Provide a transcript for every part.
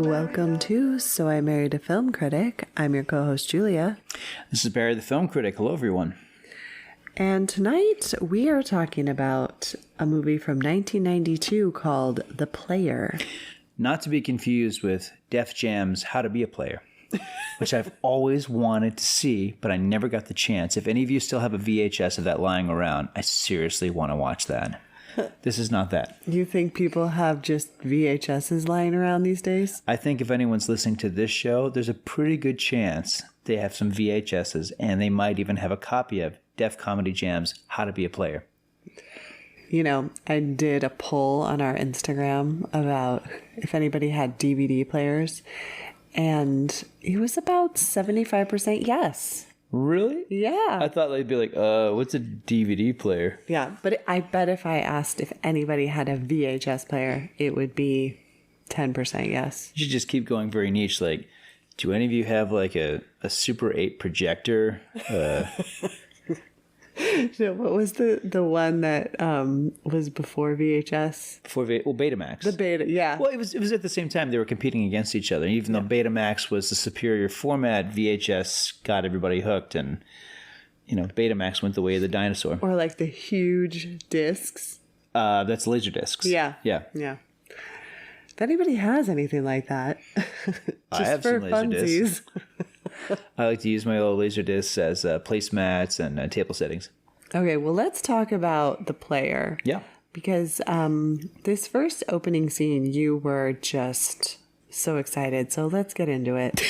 Welcome to So I Married a Film Critic. I'm your co-host, Julia. This is Barry the Film Critic. Hello, everyone. And tonight we are talking about a movie from 1992 called The Player. Not to be confused with Def Jam's How to Be a Player, which I've always wanted to see, but I never got the chance. If any of you still have a VHS of that lying around, I seriously want to watch that. This is not that. You think people have just VHSs lying around these days? I think if anyone's listening to this show, there's a pretty good chance they have some VHSs, and they might even have a copy of Def Comedy Jam's How to Be a Player. You know, I did a poll on our Instagram about if anybody had DVD players, and it was about 75% yes. Really? Yeah. I thought they'd be like, what's a DVD player? Yeah, but I bet if I asked if anybody had a VHS player, it would be 10% yes. You should just keep going very niche. Like, do any of you have like a Super 8 projector? No, what was the one that was before VHS? Well, Betamax. The Beta, yeah. Well, it was at the same time they were competing against each other. Even though Betamax was the superior format, VHS got everybody hooked, and Betamax went the way of the dinosaur. Or like the huge discs. That's laser discs. Yeah. Yeah. If anybody has anything like that, just I have for some laser funsies. discs. I like to use my old laser discs as placemats and table settings. Okay, well, let's talk about The Player. Yeah. Because this first opening scene, you were just so excited. So let's get into it.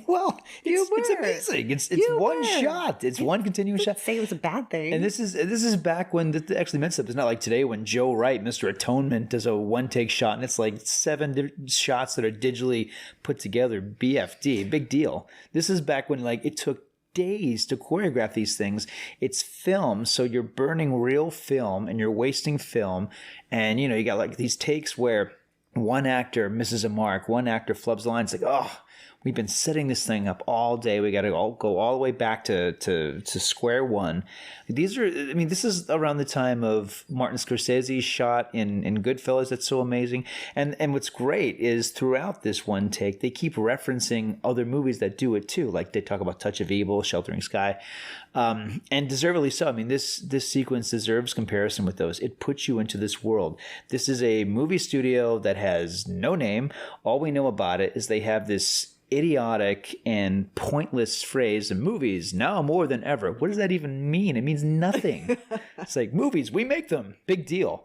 Well, it's amazing. It's one shot. It's one continuous shot. Say it was a bad thing. And this is back when it actually meant something. It's not like today when Joe Wright, Mr. Atonement, does a one-take shot, and it's like 7 shots that are digitally put together. BFD, big deal. This is back when it took days to choreograph these things. It's film, so you're burning real film and you're wasting film, and you got these takes where one actor misses a mark, one actor flubs the line. It's like, oh, we've been setting this thing up all day. We got to go all the way back to square one. This is around the time of Martin Scorsese's shot in Goodfellas. That's so amazing. And what's great is throughout this one take, they keep referencing other movies that do it too. Like they talk about Touch of Evil, Sheltering Sky, and deservedly so. I mean, this sequence deserves comparison with those. It puts you into this world. This is a movie studio that has no name. All we know about it is they have this idiotic and pointless phrase in movies now more than ever. What does that even mean? It means nothing. It's like, movies, we make them, big deal.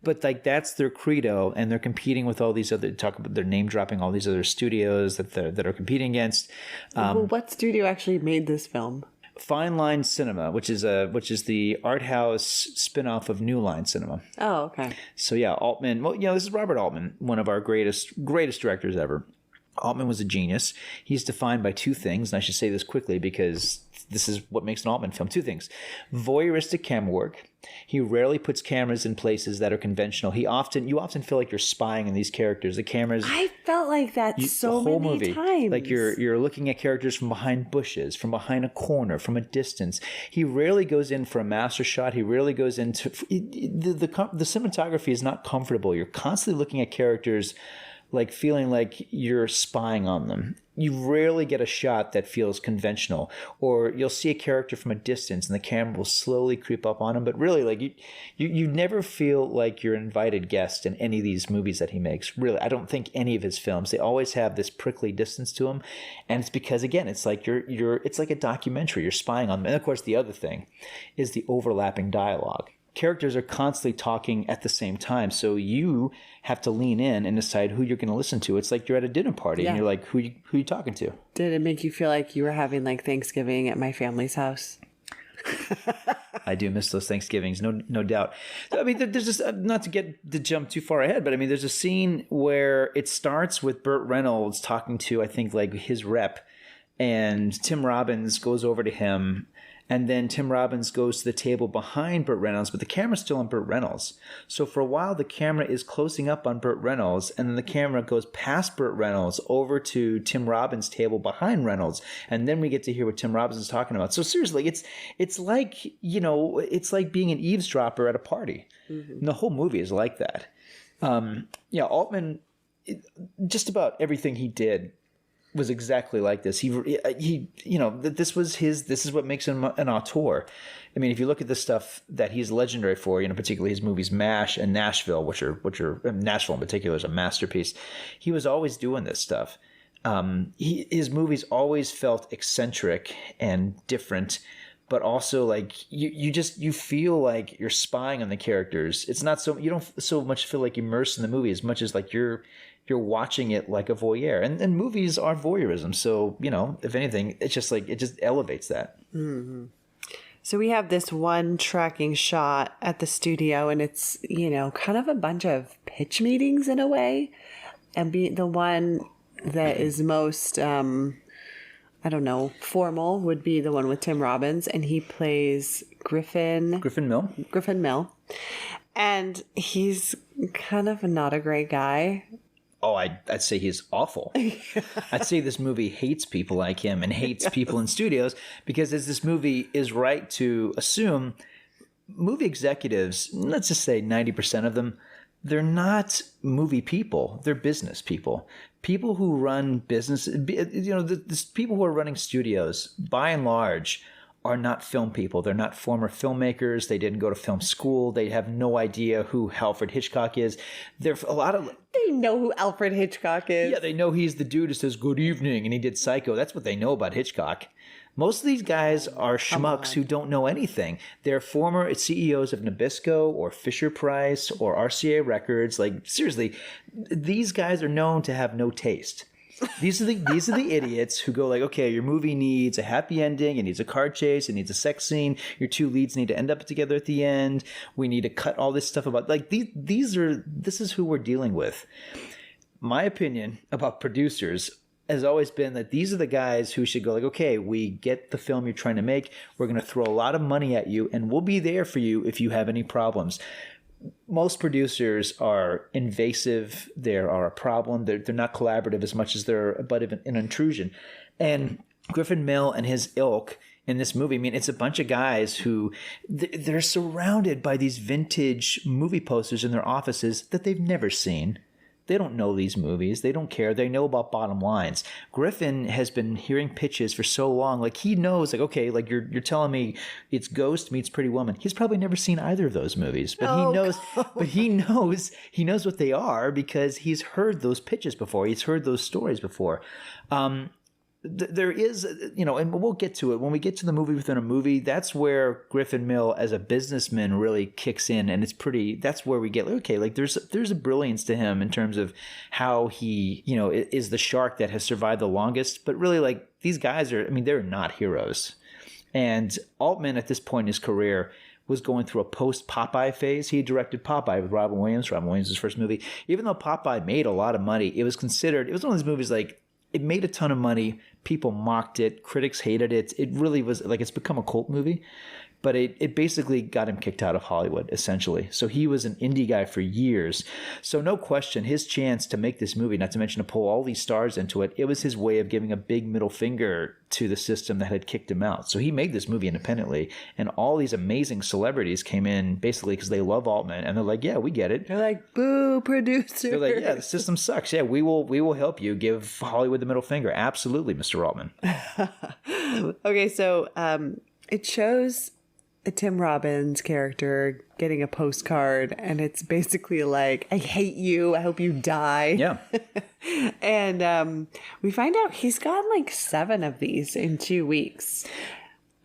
But that's their credo, and they're competing with all these other, talk about, they're name dropping all these other studios that are competing against. Well, what studio actually made this film? Fine Line Cinema, which is the art house spin-off of New Line Cinema. Oh, okay. So yeah, Altman. Well, this is Robert Altman, one of our greatest directors ever. Altman was a genius. He's defined by two things, and I should say this quickly because this is what makes an Altman film. Two things. Voyeuristic camera work. He rarely puts cameras in places that are conventional. You often feel like you're spying on these characters. The cameras. I felt like that so the whole many movie, times. Like you're looking at characters from behind bushes, from behind a corner, from a distance. He rarely goes in for a master shot. He rarely goes into the cinematography is not comfortable. You're constantly looking at characters like feeling like you're spying on them. You rarely get a shot that feels conventional, or you'll see a character from a distance and the camera will slowly creep up on him. But really, you never feel like you're an invited guest in any of these movies that he makes. Really, I don't think any of his films, they always have this prickly distance to them. And it's because, again, it's like it's like a documentary. You're spying on them. And of course, the other thing is the overlapping dialogue. Characters are constantly talking at the same time, so you have to lean in and decide who you're going to listen to. It's like you're at a dinner party and you're like, who you talking to? Did it make you feel like you were having Thanksgiving at my family's house? I do miss those Thanksgivings, no doubt. I mean, there's just, not to jump too far ahead, but I mean, there's a scene where it starts with Burt Reynolds talking to, I think, his rep, and Tim Robbins goes over to him. And then Tim Robbins goes to the table behind Burt Reynolds, but the camera's still on Burt Reynolds. So for a while, the camera is closing up on Burt Reynolds, and then the camera goes past Burt Reynolds over to Tim Robbins' table behind Reynolds. And then we get to hear what Tim Robbins is talking about. So seriously, it's like, it's like being an eavesdropper at a party. Mm-hmm. And the whole movie is like that. Altman just about everything he did was exactly like this. He this is what makes him an auteur. I mean, if you look at the stuff that he's legendary for, particularly his movies MASH and Nashville, which are Nashville in particular is a masterpiece. He was always doing this stuff. His movies always felt eccentric and different, but also like you feel like you're spying on the characters. It's not so, you don't so much feel like immersed in the movie as much as like you're watching it like a voyeur, and movies are voyeurism. So, if anything, it's just like, it just elevates that. Mm-hmm. So we have this one tracking shot at the studio, and it's, kind of a bunch of pitch meetings in a way. And the one that is most, formal would be the one with Tim Robbins, and he plays Griffin Mill. And he's kind of not a great guy. Oh, I'd say he's awful. I'd say this movie hates people like him and hates people in studios, because as this movie is right to assume, movie executives, let's just say 90% of them, they're not movie people. They're business people. People who run business, the people who are running studios, by and large, are not film people. They're not former filmmakers. They didn't go to film school. They have no idea who Alfred Hitchcock is. They know who Alfred Hitchcock is. Yeah, they know he's the dude who says good evening and he did Psycho. That's what they know about Hitchcock. Most of these guys are schmucks who don't know anything. They're former CEOs of Nabisco or Fisher-Price or RCA Records. Like, seriously, these guys are known to have no taste. These are the idiots who go like, okay, your movie needs a happy ending, it needs a car chase, it needs a sex scene, your two leads need to end up together at the end, we need to cut all this stuff about, like, this is who we're dealing with. My opinion about producers has always been that these are the guys who should go like, okay, we get the film you're trying to make, we're going to throw a lot of money at you, and we'll be there for you if you have any problems. Most producers are invasive. They are a problem. They're not collaborative as much as they're a bit of an intrusion. And Griffin Mill and his ilk in this movie, I mean, it's a bunch of guys who they're surrounded by these vintage movie posters in their offices that they've never seen. They don't know these movies. They don't care. They know about bottom lines. Griffin has been hearing pitches for so long. Like, he knows, like, okay, like you're telling me it's Ghost meets Pretty Woman. He's probably never seen either of those movies, but he knows what they are because he's heard those pitches before. He's heard those stories before. There is, and we'll get to it. When we get to the movie within a movie, that's where Griffin Mill as a businessman really kicks in. And that's where we get, okay, like there's a brilliance to him in terms of how he, is the shark that has survived the longest. But really, like, these guys they're not heroes. And Altman at this point in his career was going through a post-Popeye phase. He directed Popeye with Robin Williams. Robin Williams' first movie. Even though Popeye made a lot of money, it was one of those movies like, it made a ton of money. People mocked it. Critics hated it. It really was like, it's become a cult movie. But it basically got him kicked out of Hollywood, essentially. So he was an indie guy for years. So no question, his chance to make this movie, not to mention to pull all these stars into it, it was his way of giving a big middle finger to the system that had kicked him out. So he made this movie independently. And all these amazing celebrities came in basically because they love Altman. And they're like, yeah, we get it. They're like, boo, producer. They're like, yeah, the system sucks. Yeah, we will help you. Give Hollywood the middle finger. Absolutely, Mr. Altman. Okay, so it shows a Tim Robbins character getting a postcard, and it's basically like, I hate you, I hope you die. Yeah. And we find out he's got like 7 of these in 2 weeks.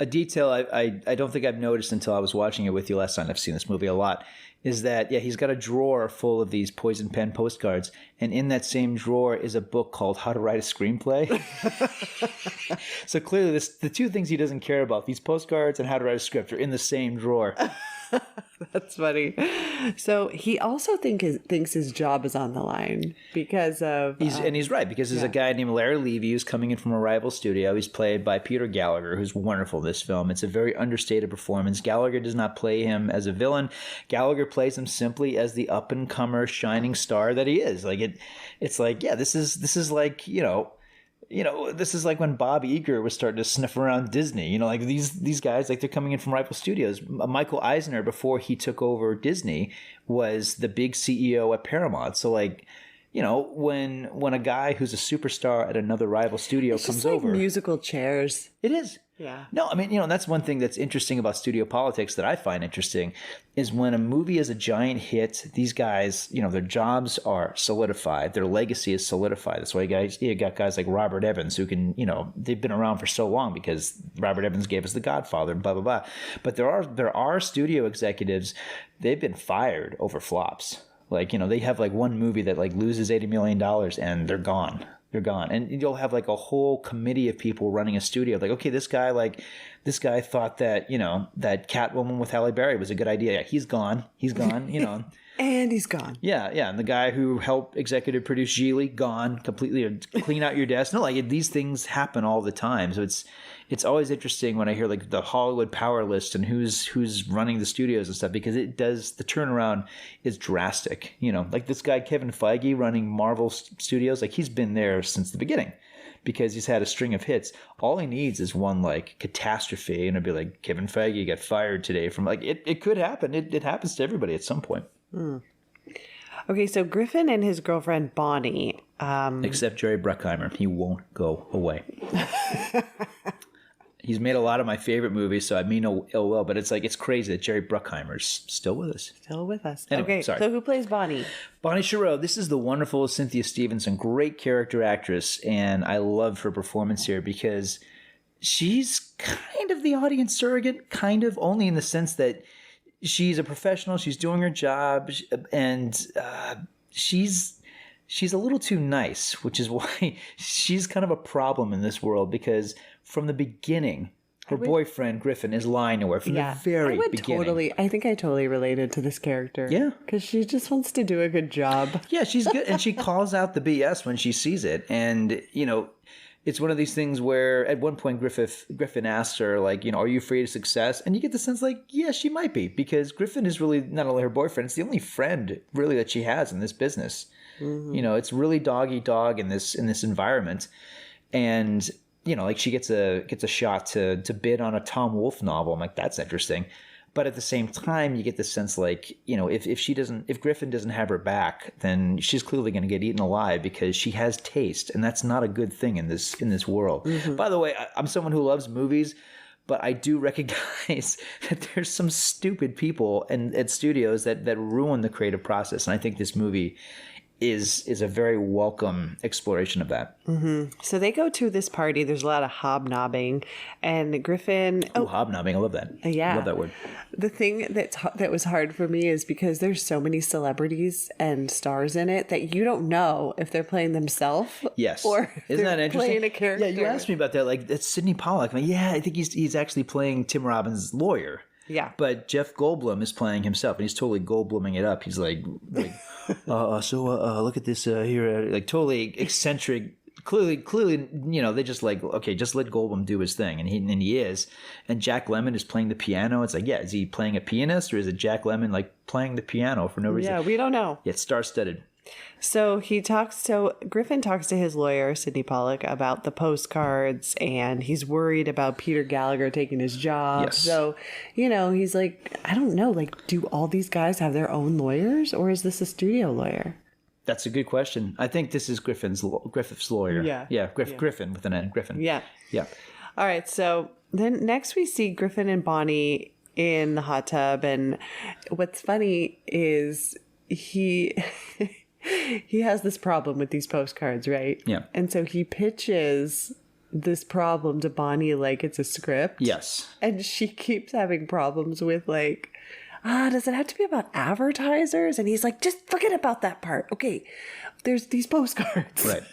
A detail I don't think I've noticed until I was watching it with you last time. I've seen this movie a lot. Is that, yeah, he's got a drawer full of these poison pen postcards. And in that same drawer is a book called How to Write a Screenplay. So clearly the two things he doesn't care about, these postcards and how to write a script, are in the same drawer. That's funny. So he also thinks his job is on the line because of... He's right, because there's a guy named Larry Levy who's coming in from a rival studio. He's played by Peter Gallagher, who's wonderful in this film. It's a very understated performance. Gallagher does not play him as a villain. Gallagher plays him simply as the up-and-comer shining star that he is. Like it's like, yeah, this is like, this is like when Bob Iger was starting to sniff around Disney. Like these guys, like, they're coming in from rival studios. Michael Eisner, before he took over Disney, was the big CEO at Paramount. So like, when a guy who's a superstar at another rival studio It's comes just like over. musical chairs. It is. Yeah. No, I mean, that's one thing that's interesting about studio politics that I find interesting is when a movie is a giant hit, these guys, their jobs are solidified. Their legacy is solidified. That's why you got guys like Robert Evans who can, they've been around for so long because Robert Evans gave us The Godfather, blah, blah, blah. But there are studio executives, they've been fired over flops. Like, they have like one movie that like loses $80 million and they're gone. They're gone. And you'll have like a whole committee of people running a studio. Like, okay, this guy thought that, that Catwoman with Halle Berry was a good idea. Yeah, he's gone. And he's gone. Yeah. And the guy who helped executive produce Geely, gone completely, clean out your desk. No, like these things happen all the time. So it's always interesting when I hear like the Hollywood power list and who's running the studios and stuff, because the turnaround is drastic. Like this guy, Kevin Feige, running Marvel Studios, like he's been there since the beginning because he's had a string of hits. All he needs is one like catastrophe and it'd be like, Kevin Feige got fired today from like, it could happen. It happens to everybody at some point. Okay, so Griffin and his girlfriend Bonnie. Except Jerry Bruckheimer. He won't go away. He's made a lot of my favorite movies, so I mean no ill will, but it's crazy that Jerry Bruckheimer's still with us. Still with us. Anyway, okay, sorry. So who plays Bonnie? Bonnie Chereau. This is the wonderful Cynthia Stevenson, great character actress, and I love her performance here because she's kind of the audience surrogate, kind of, only in the sense that she's a professional, she's doing her job, and she's a little too nice, which is why she's kind of a problem in this world because from the beginning, her boyfriend, Griffin, is lying to her from the very beginning. I think I totally related to this character. Yeah. Because she just wants to do a good job. Yeah, she's good. And she calls out the BS when she sees it. And, it's one of these things where at one point Griffin asks her, like, are you afraid of success? And you get the sense like, yeah, she might be, because Griffin is really not only her boyfriend, it's the only friend really that she has in this business. Mm-hmm. It's really dog eat dog in this environment. And, like she gets a shot to bid on a Tom Wolfe novel. I'm like, that's interesting. But at the same time, you get the sense like, if Griffin doesn't have her back, then she's clearly going to get eaten alive because she has taste, and that's not a good thing in this world. Mm-hmm. By the way, I'm someone who loves movies, but I do recognize that there's some stupid people at studios that ruin the creative process, and I think this movie is a very welcome exploration of that. Mm-hmm. So they go to this party. There's a lot of hobnobbing, and Griffin. Oh, hobnobbing! I love that. Yeah, I love that word. The thing that was hard for me is because there's so many celebrities and stars in it that you don't know if they're playing themselves. Yes, or isn't they're that interesting? Playing a character. Yeah, you asked me about that. Like that's Sidney Pollack. I'm like, yeah, I think he's actually playing Tim Robbins' lawyer. Yeah. But Jeff Goldblum is playing himself, and he's totally Goldbluming it up. He's like look at this here, like totally eccentric. Clearly, they just like, okay, just let Goldblum do his thing, and he is. And Jack Lemmon is playing the piano. It's like, yeah, is he playing a pianist, or is it Jack Lemmon like playing the piano for no reason? Yeah, we don't know. Yeah, it's star-studded. So Griffin talks to his lawyer, Sidney Pollack, about the postcards, and he's worried about Peter Gallagher taking his job. Yes. So, he's like, I don't know, like, do all these guys have their own lawyers, or is this a studio lawyer? That's a good question. I think this is Griffith's lawyer. Yeah. Yeah, Griffin with an N. Griffin. Yeah. Yeah. All right, so then next we see Griffin and Bonnie in the hot tub, and what's funny is he has this problem with these postcards, right? Yeah. And so he pitches this problem to Bonnie like it's a script. Yes. And she keeps having problems with like, does it have to be about advertisers? And he's like, just forget about that part. Okay, there's these postcards. Right.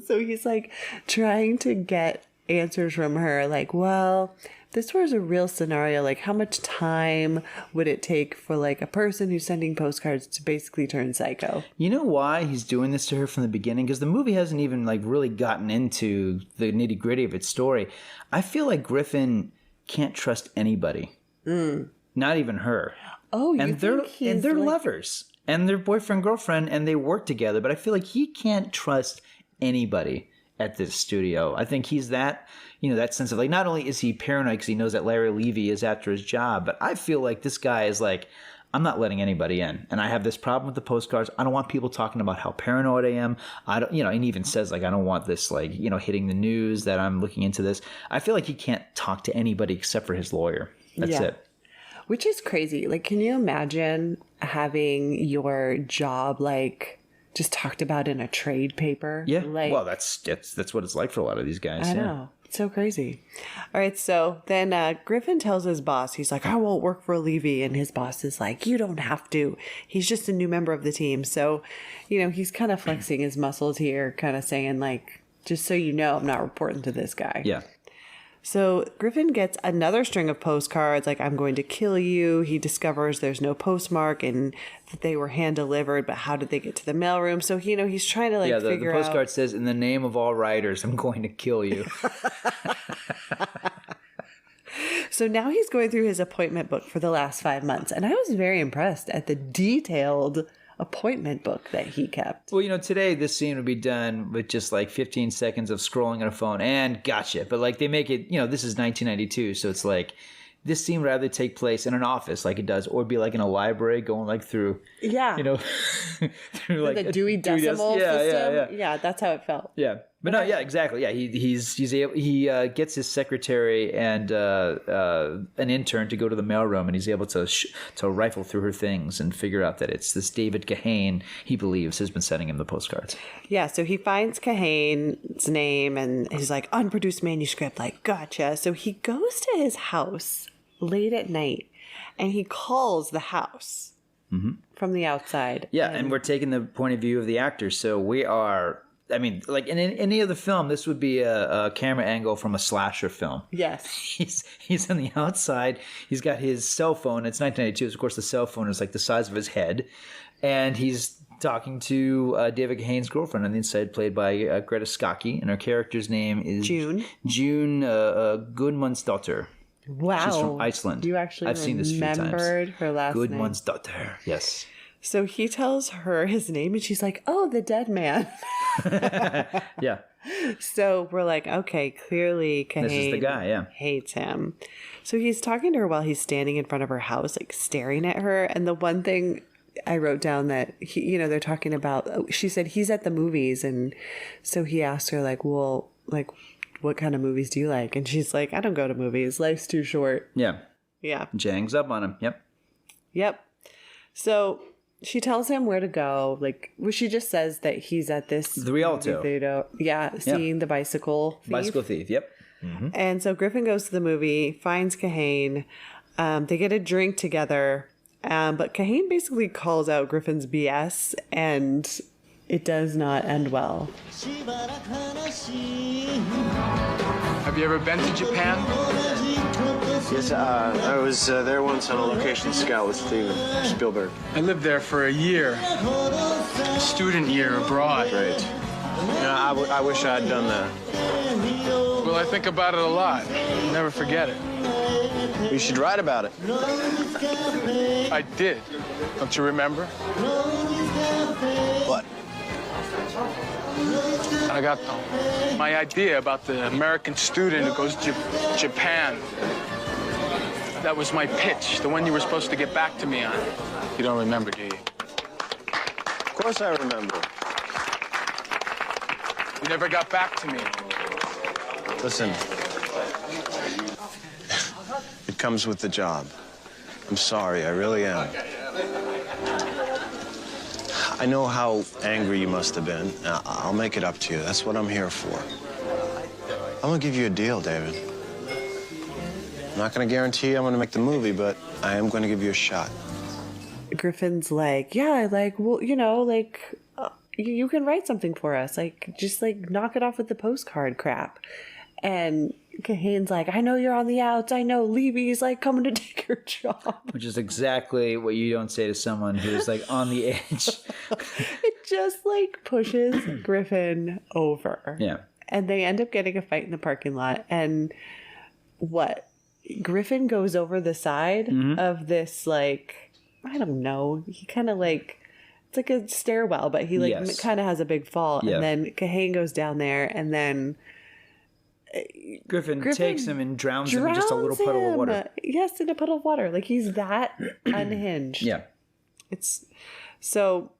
So he's like trying to get answers from her like, well, this was a real scenario, like how much time would it take for like a person who's sending postcards to basically turn psycho? You know why he's doing this to her from the beginning? Because the movie hasn't even like really gotten into the nitty gritty of its story. I feel like Griffin can't trust anybody, not even her. Oh, and they're lovers, and they're boyfriend girlfriend, and they work together. But I feel like he can't trust anybody at this studio. I think he's that. That sense of like, not only is he paranoid because he knows that Larry Levy is after his job, but I feel like this guy is like, I'm not letting anybody in. And I have this problem with the postcards. I don't want people talking about how paranoid I am. I don't, and he even says, like, I don't want this, like, hitting the news that I'm looking into this. I feel like he can't talk to anybody except for his lawyer. That's it. Which is crazy. Like, can you imagine having your job, like, just talked about in a trade paper? Yeah. Like, well, that's what it's like for a lot of these guys. I know. It's so crazy. All right. So then Griffin tells his boss, he's like, I won't work for Levy. And his boss is like, you don't have to. He's just a new member of the team. So, he's kind of flexing his muscles here, kind of saying, like, just so you know, I'm not reporting to this guy. Yeah. So Griffin gets another string of postcards, like, I'm going to kill you. He discovers there's no postmark and that they were hand delivered, but how did they get to the mailroom? So, he's trying to, like, figure out. The postcard says, in the name of all writers, I'm going to kill you. So now he's going through his appointment book for the last 5 months. And I was very impressed at the detailed appointment book that he kept. Well, today this scene would be done with just like 15 seconds of scrolling on a phone and gotcha. But like they make it, this is 1992. So it's like this scene would rather take place in an office like it does, or be like in a library going like through, through like the Dewey Decimal System. Yeah, that's how it felt. Yeah. But no, yeah, exactly. Yeah, he gets his secretary and an intern to go to the mailroom, and he's able to rifle through her things and figure out that it's this David Kahane he believes has been sending him the postcards. Yeah, so he finds Kahane's name, and he's like, unproduced manuscript, like, gotcha. So he goes to his house late at night, and he calls the house from the outside. Yeah, and we're taking the point of view of the actors, so we are... I mean, like in any other film, this would be a camera angle from a slasher film. Yes. He's on the outside. He's got his cell phone. It's 1992. So of course, the cell phone is like the size of his head. And he's talking to David Kahane's girlfriend on the inside, played by Greta Skaki. And her character's name is June. June Gudmundsdottir. Wow. She's from Iceland. You actually I've seen this a few times. remembered her last name. Gudmundsdottir, yes. So he tells her his name, and she's like, oh, the dead man. Yeah. So we're like, okay, clearly Kahane This is the guy, hates him. So he's talking to her while he's standing in front of her house, like staring at her. And the one thing I wrote down that, they're talking about, she said he's at the movies. And so he asked her, like, well, like, what kind of movies do you like? And she's like, I don't go to movies. Life's too short. Yeah. Yeah. She hangs up on him. Yep. So... she tells him where to go. Like, well, she just says that he's at this... the Rialto. Seeing the bicycle thief. Bicycle thief, yep. Mm-hmm. And so Griffin goes to the movie, finds Kahane. They get a drink together. But Kahane basically calls out Griffin's BS, and it does not end well. Have you ever been to Japan? Yes, I was there once on a location scout with Steven Spielberg. I lived there for a year. Student year abroad. Great. I wish I had done that. Well, I think about it a lot. Never forget it. You should write about it. I did. Don't you remember? What? I got my idea about the American student who goes to Japan. That was my pitch, the one you were supposed to get back to me on. You don't remember, do you? Of course I remember. You never got back to me. Listen. It comes with the job. I'm sorry, I really am. I know how angry you must have been. I'll make it up to you. That's what I'm here for. I'm gonna give you a deal, David. I'm not gonna guarantee I'm gonna make the movie, but I am gonna give you a shot. Griffin's like, yeah, like, well, you can write something for us. Like, just like knock it off with the postcard crap. And Kahane's like, I know you're on the outs. I know Levy's like coming to take your job. Which is exactly what you don't say to someone who's like on the edge. It just like pushes Griffin over. Yeah. And they end up getting a fight in the parking lot. And what? Griffin goes over the side of this, like, I don't know. He kind of like, it's like a stairwell, but he like kind of has a big fall. Yeah. And then Kahane goes down there, and then Griffin takes him and drowns him in just a little puddle of water. Yes, in a puddle of water. Like, he's that unhinged. Yeah. It's so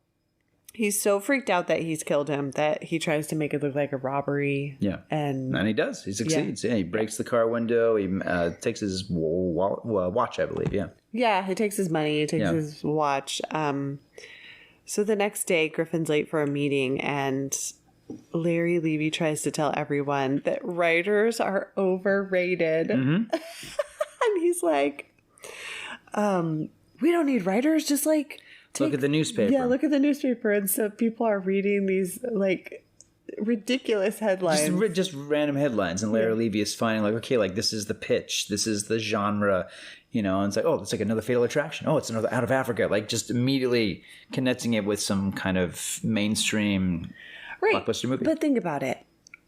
he's so freaked out that he's killed him that he tries to make it look like a robbery. Yeah. And he does. He succeeds. Yeah. He breaks the car window. He takes his watch, I believe. Yeah. Yeah, he takes his money. He takes his watch. So the next day, Griffin's late for a meeting, and Larry Levy tries to tell everyone that writers are overrated. And he's like, we don't need writers, just like... Look at the newspaper. Yeah, look at the newspaper. And so people are reading these, like, ridiculous headlines. Just random headlines. And Larry Levy is finding, like, okay, like, this is the pitch. This is the genre. You know, and it's like, oh, it's like another Fatal Attraction. Oh, it's another Out of Africa. Like, just immediately connecting it with some kind of mainstream blockbuster movie. But think about it.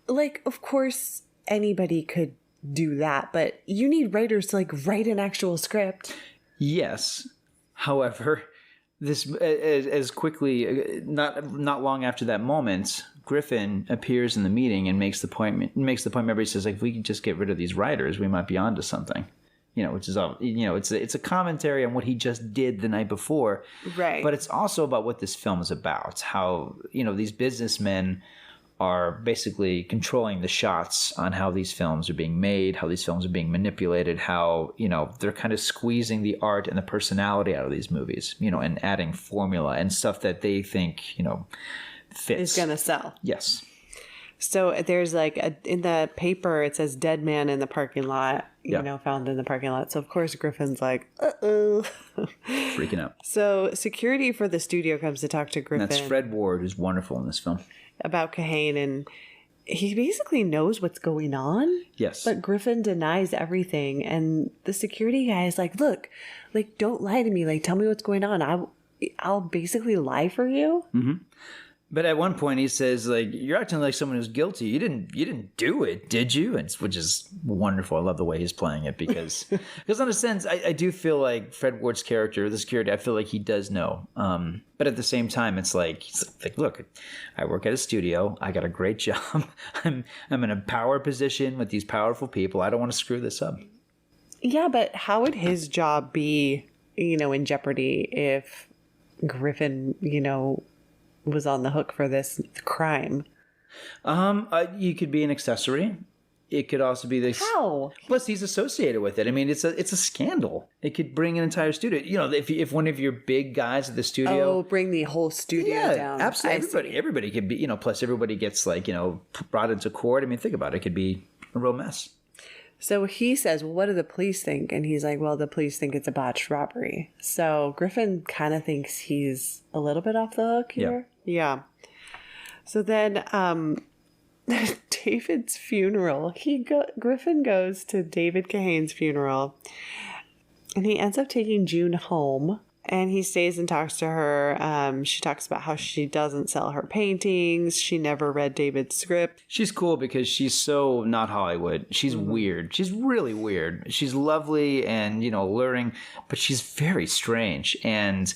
Like, of course, anybody could do that. But you need writers to, like, write an actual script. Yes. However... This as quickly, not long after that moment, Griffin appears in the meeting and makes the point. Everybody says, like, if we could just get rid of these writers, we might be onto something. You know, which is it's a commentary on what he just did the night before, right? But it's also about what this film is about. How these businessmen are basically controlling the shots on how these films are being made, how these films are being manipulated, how, they're kind of squeezing the art and the personality out of these movies, and adding formula and stuff that they think, fits. Is going to sell. Yes. So there's like in the paper, it says dead man in the parking lot, found in the parking lot. So of course Griffin's like, uh-oh. Freaking out. So security for the studio comes to talk to Griffin. And that's Fred Ward, who's wonderful in this film. About Kahane, and he basically knows what's going on. Yes. But Griffin denies everything. And the security guy is like, look, like, don't lie to me. Like, tell me what's going on. I'll basically lie for you. Mm-hmm. But at one point he says, like, you're acting like someone who's guilty. You didn't do it, did you? Which is wonderful. I love the way he's playing it because in a sense, I do feel like Fred Ward's character, the security, I feel like he does know. But at the same time, it's like, look, I work at a studio. I got a great job. I'm in a power position with these powerful people. I don't want to screw this up. Yeah, but how would his job be, in jeopardy if Griffin, was on the hook for this crime? You could be an accessory. It could also be this. How? Plus, he's associated with it. I mean, it's a scandal. It could bring an entire studio. If one of your big guys at the studio, bring the whole studio down. Absolutely. Everybody could be. Plus, everybody gets brought into court. I mean, think about it. It could be a real mess. So he says, well, what do the police think? And he's like, well, the police think it's a botched robbery. So Griffin kind of thinks he's a little bit off the hook here. Yeah. So then David's funeral. Griffin goes to David Kahane's funeral. And he ends up taking June home. And he stays and talks to her. She talks about how she doesn't sell her paintings. She never read David's script. She's cool because she's so not Hollywood. She's weird. She's really weird. She's lovely and, alluring, but she's very strange. And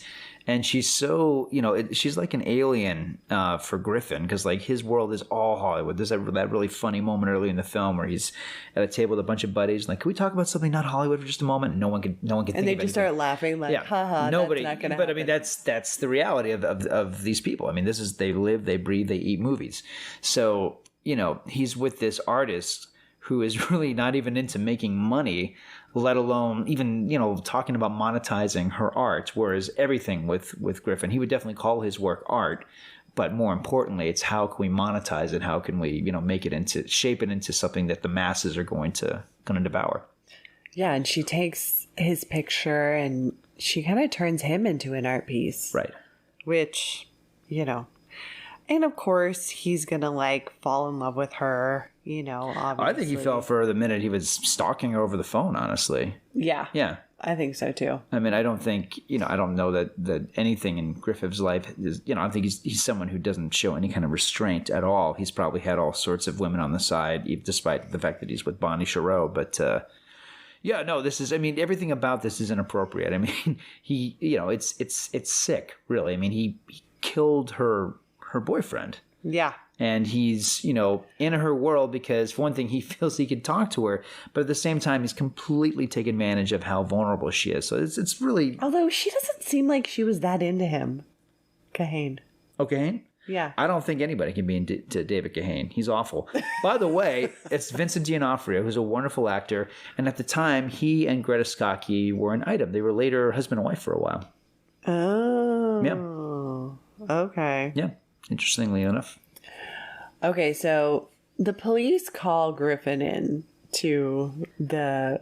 she's so, she's like an alien for Griffin because, like, his world is all Hollywood. There's that really funny moment early in the film where he's at a table with a bunch of buddies. Like, can we talk about something not Hollywood for just a moment? No one can think of anything. And they just start laughing like, haha, nobody. That's not gonna but happen. I mean, that's the reality of these people. I mean, they live, they breathe, they eat movies. So, he's with this artist who is really not even into making money, let alone even, talking about monetizing her art. Whereas everything with Griffin, he would definitely call his work art. But more importantly, it's how can we monetize it? How can we, shape it into something that the masses are going to devour? Yeah, and she takes his picture and she kind of turns him into an art piece. Right. Which, and of course he's going to fall in love with her, obviously. I think he fell for her the minute he was stalking her over the phone, honestly. Yeah. Yeah. I think so too. I mean, I don't think, I don't know that anything in Griffin's life is, I think he's someone who doesn't show any kind of restraint at all. He's probably had all sorts of women on the side, despite the fact that he's with Bonnie Chereau. But, everything about this is inappropriate. I mean, it's sick, really. I mean, he killed her boyfriend. Yeah. And he's, in her world because, for one thing, he feels he can talk to her, but at the same time, he's completely taken advantage of how vulnerable she is. So it's really... Although she doesn't seem like she was that into him. Kahane. Okay. Yeah. I don't think anybody can be into David Kahane. He's awful. By the way, it's Vincent D'Onofrio, who's a wonderful actor. And at the time, he and Greta Scacchi were an item. They were later husband and wife for a while. Oh. Yeah. Okay. Yeah. Interestingly enough. Okay, so the police call Griffin in to the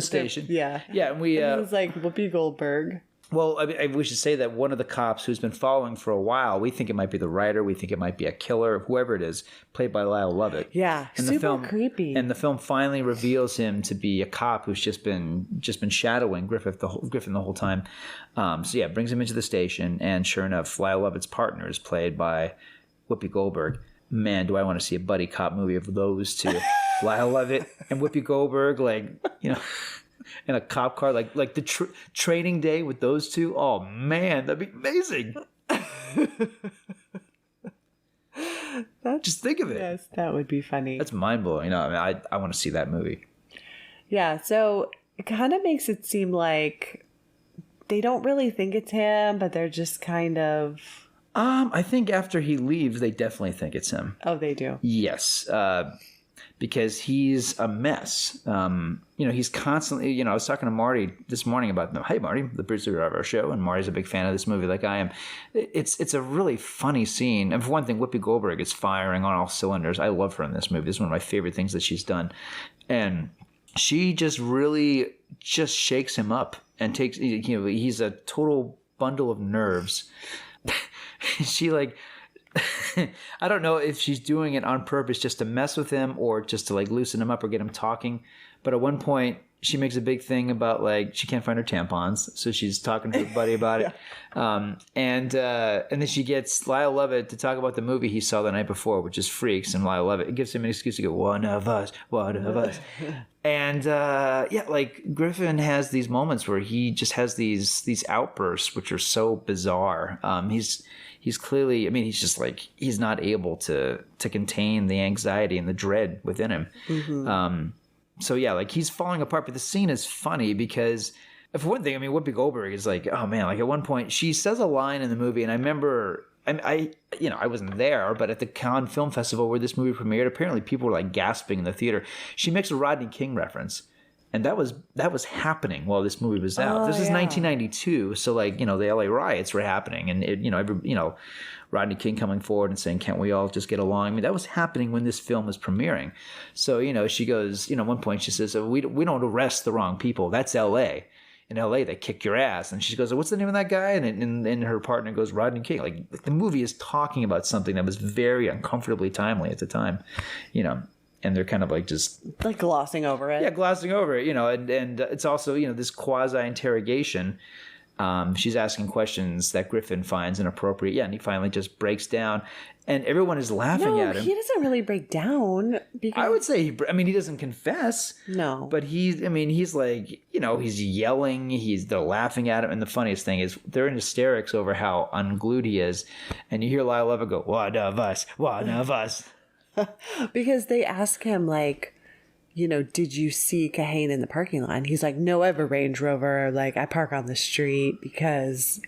station. Yeah. Yeah, and we... it was like Whoopi Goldberg. Well, we should say that one of the cops who's been following for a while, we think it might be the writer, we think it might be a killer, whoever it is, played by Lyle Lovett. Yeah, and super creepy. And the film finally reveals him to be a cop who's just been shadowing Griffin the whole time. So yeah, brings him into the station, and sure enough, Lyle Lovett's partner is played by Whoopi Goldberg. Man, do I want to see a buddy cop movie of those two. Lyle Lovett and Whoopi Goldberg, in a cop car, like the training day with those two. Oh man, that'd be amazing. Just think of it. Yes, that would be funny. That's mind blowing. I want to see that movie. Yeah, so it kind of makes it seem like they don't really think it's him, but they're just kind of... I think after he leaves, they definitely think it's him. Oh, they do? Yes. Because he's a mess. He's constantly, I was talking to Marty this morning about, hey, Marty, the producer of our show, and Marty's a big fan of this movie like I am. It's a really funny scene. And for one thing, Whoopi Goldberg is firing on all cylinders. I love her in this movie. This is one of my favorite things that she's done. And she just really just shakes him up and takes, he's a total bundle of nerves. She I don't know if she's doing it on purpose just to mess with him or just to loosen him up or get him talking. But at one point, she makes a big thing about she can't find her tampons, so she's talking to her buddy about it. And then she gets Lyle Lovett to talk about the movie he saw the night before, which is Freaks, and Lyle Lovett, it gives him an excuse to go, one of us. And Griffin has these moments where he just has these outbursts which are so bizarre. He's clearly, he's just he's not able to contain the anxiety and the dread within him. Mm-hmm. So yeah, he's falling apart. But the scene is funny because, for one thing, Whoopi Goldberg is oh man, at one point she says a line in the movie, and I remember, I wasn't there, but at the Cannes Film Festival where this movie premiered, apparently people were gasping in the theater. She makes a Rodney King reference. And that was happening while this movie was out. This is 1992, so the LA riots were happening, and Rodney King coming forward and saying, "Can't we all just get along?" That was happening when this film was premiering. So she goes, at one point she says, "We don't arrest the wrong people. That's LA. In LA, they kick your ass." And she goes, "What's the name of that guy?" And her partner goes, "Rodney King." The movie is talking about something that was very uncomfortably timely at the time, And they're kind of just... glossing over it. Yeah, glossing over it, and it's also, this quasi-interrogation. She's asking questions that Griffin finds inappropriate. Yeah, and he finally just breaks down. And everyone is laughing at him. He doesn't really break down. Because... I would say, he doesn't confess. No. But he's he's yelling. They're laughing at him. And the funniest thing is they're in hysterics over how unglued he is. And you hear Lyle Lovett go, "One of us, one of us." Because they ask him, did you see Kahane in the parking lot? And he's like, "No, I have a Range Rover. I park on the street because,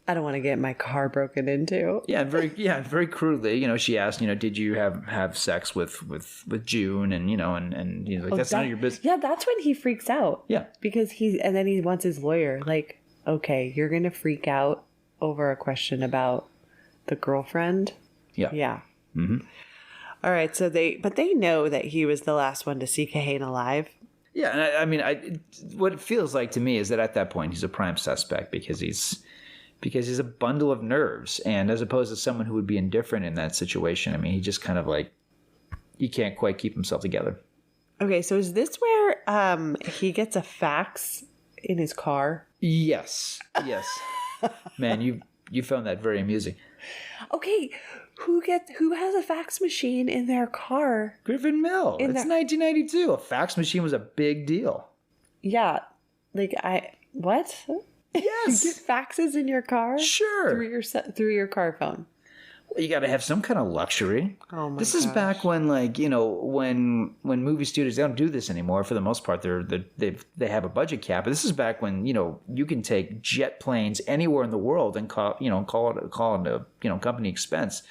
I don't want to get my car broken into." Yeah, very crudely, she asked, "Did you have sex with June?" And and he's like, "That's none of your business." Yeah, that's when he freaks out. Yeah, because and then he wants his lawyer. Okay, you're gonna freak out over a question about the girlfriend. Yeah, yeah. Mm-hmm. All right, so they know that he was the last one to see Kahane alive. Yeah, and what it feels like to me is that at that point he's a prime suspect because he's a bundle of nerves, and as opposed to someone who would be indifferent in that situation, he just kind of he can't quite keep himself together. Okay, so is this where he gets a fax in his car? Yes. Man, you found that very amusing. Okay. Who has a fax machine in their car? Griffin Mill. It's 1992. A fax machine was a big deal. Yeah. What? Yes. You get faxes in your car? Sure. Through your car phone. You got to have some kind of luxury. Oh my This is back when, like, you know, when movie studios, they don't do this anymore. For the most part, they have a budget cap. But this is back when, you know, you can take jet planes anywhere in the world and call it a company expense.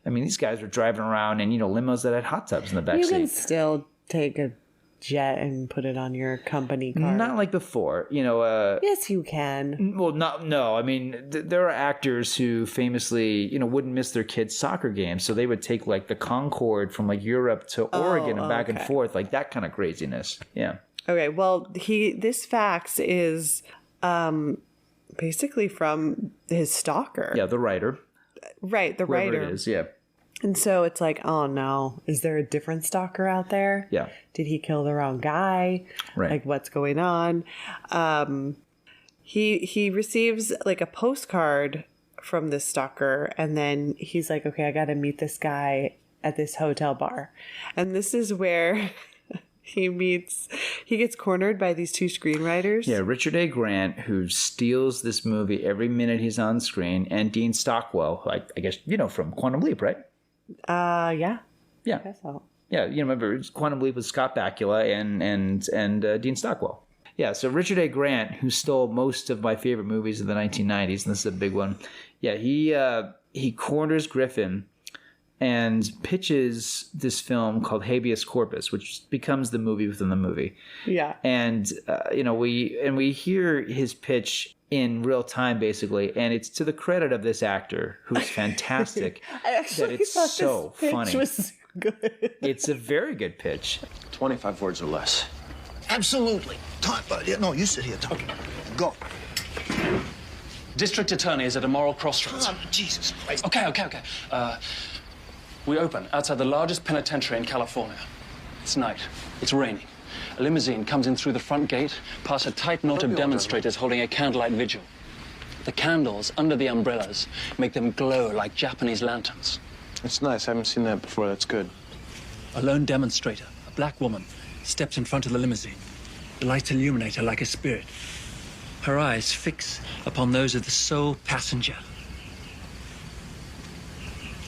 I mean, these guys were driving around in, you know, limos that had hot tubs in the back You seat. can still take a jet and put it on your company car. Not like before, you know. Yes, you can. Well, no. I mean, there are actors who famously, you know, wouldn't miss their kids' soccer games, so they would take like the Concorde from like Europe to Oregon and back and forth, like that kind of craziness. Yeah. Okay. Well, this fax is basically from his stalker. Yeah, the writer. Right, the Whoever writer. it is, yeah. And so it's like, oh no, is there a different stalker out there? Yeah. Did he kill the wrong guy? Right. Like, what's going on? He receives like a postcard from this stalker, and then he's like, okay, I got to meet this guy at this hotel bar. And this is where he gets cornered by these two screenwriters. Yeah, Richard A. Grant, who steals this movie every minute he's on screen, and Dean Stockwell, who I guess, you know, from Quantum Leap, right? Yeah. Yeah. I guess so. Yeah, you remember Quantum Leap with Scott Bakula and Dean Stockwell. Yeah, so Richard A. Grant, who stole most of my favorite movies of the 1990s, and this is a big one. Yeah, he corners Griffin and pitches this film called Habeas Corpus, which becomes the movie within the movie. Yeah. And you know, we hear his pitch in real time, basically, and it's to the credit of this actor who's fantastic. I actually that it's thought so this pitch funny. was good. It's a very good pitch. 25 words or less. Absolutely. No, you sit here. Talk. Go. District Attorney is at a moral crossroads. Oh, Jesus Christ. Okay. We open outside the largest penitentiary in California. It's night. It's raining. A limousine comes in through the front gate, past a tight knot of demonstrators holding a candlelight vigil. The candles under the umbrellas make them glow like Japanese lanterns. It's nice. I haven't seen that before. That's good. A lone demonstrator, a black woman, steps in front of the limousine. The lights illuminate her like a spirit. Her eyes fix upon those of the sole passenger.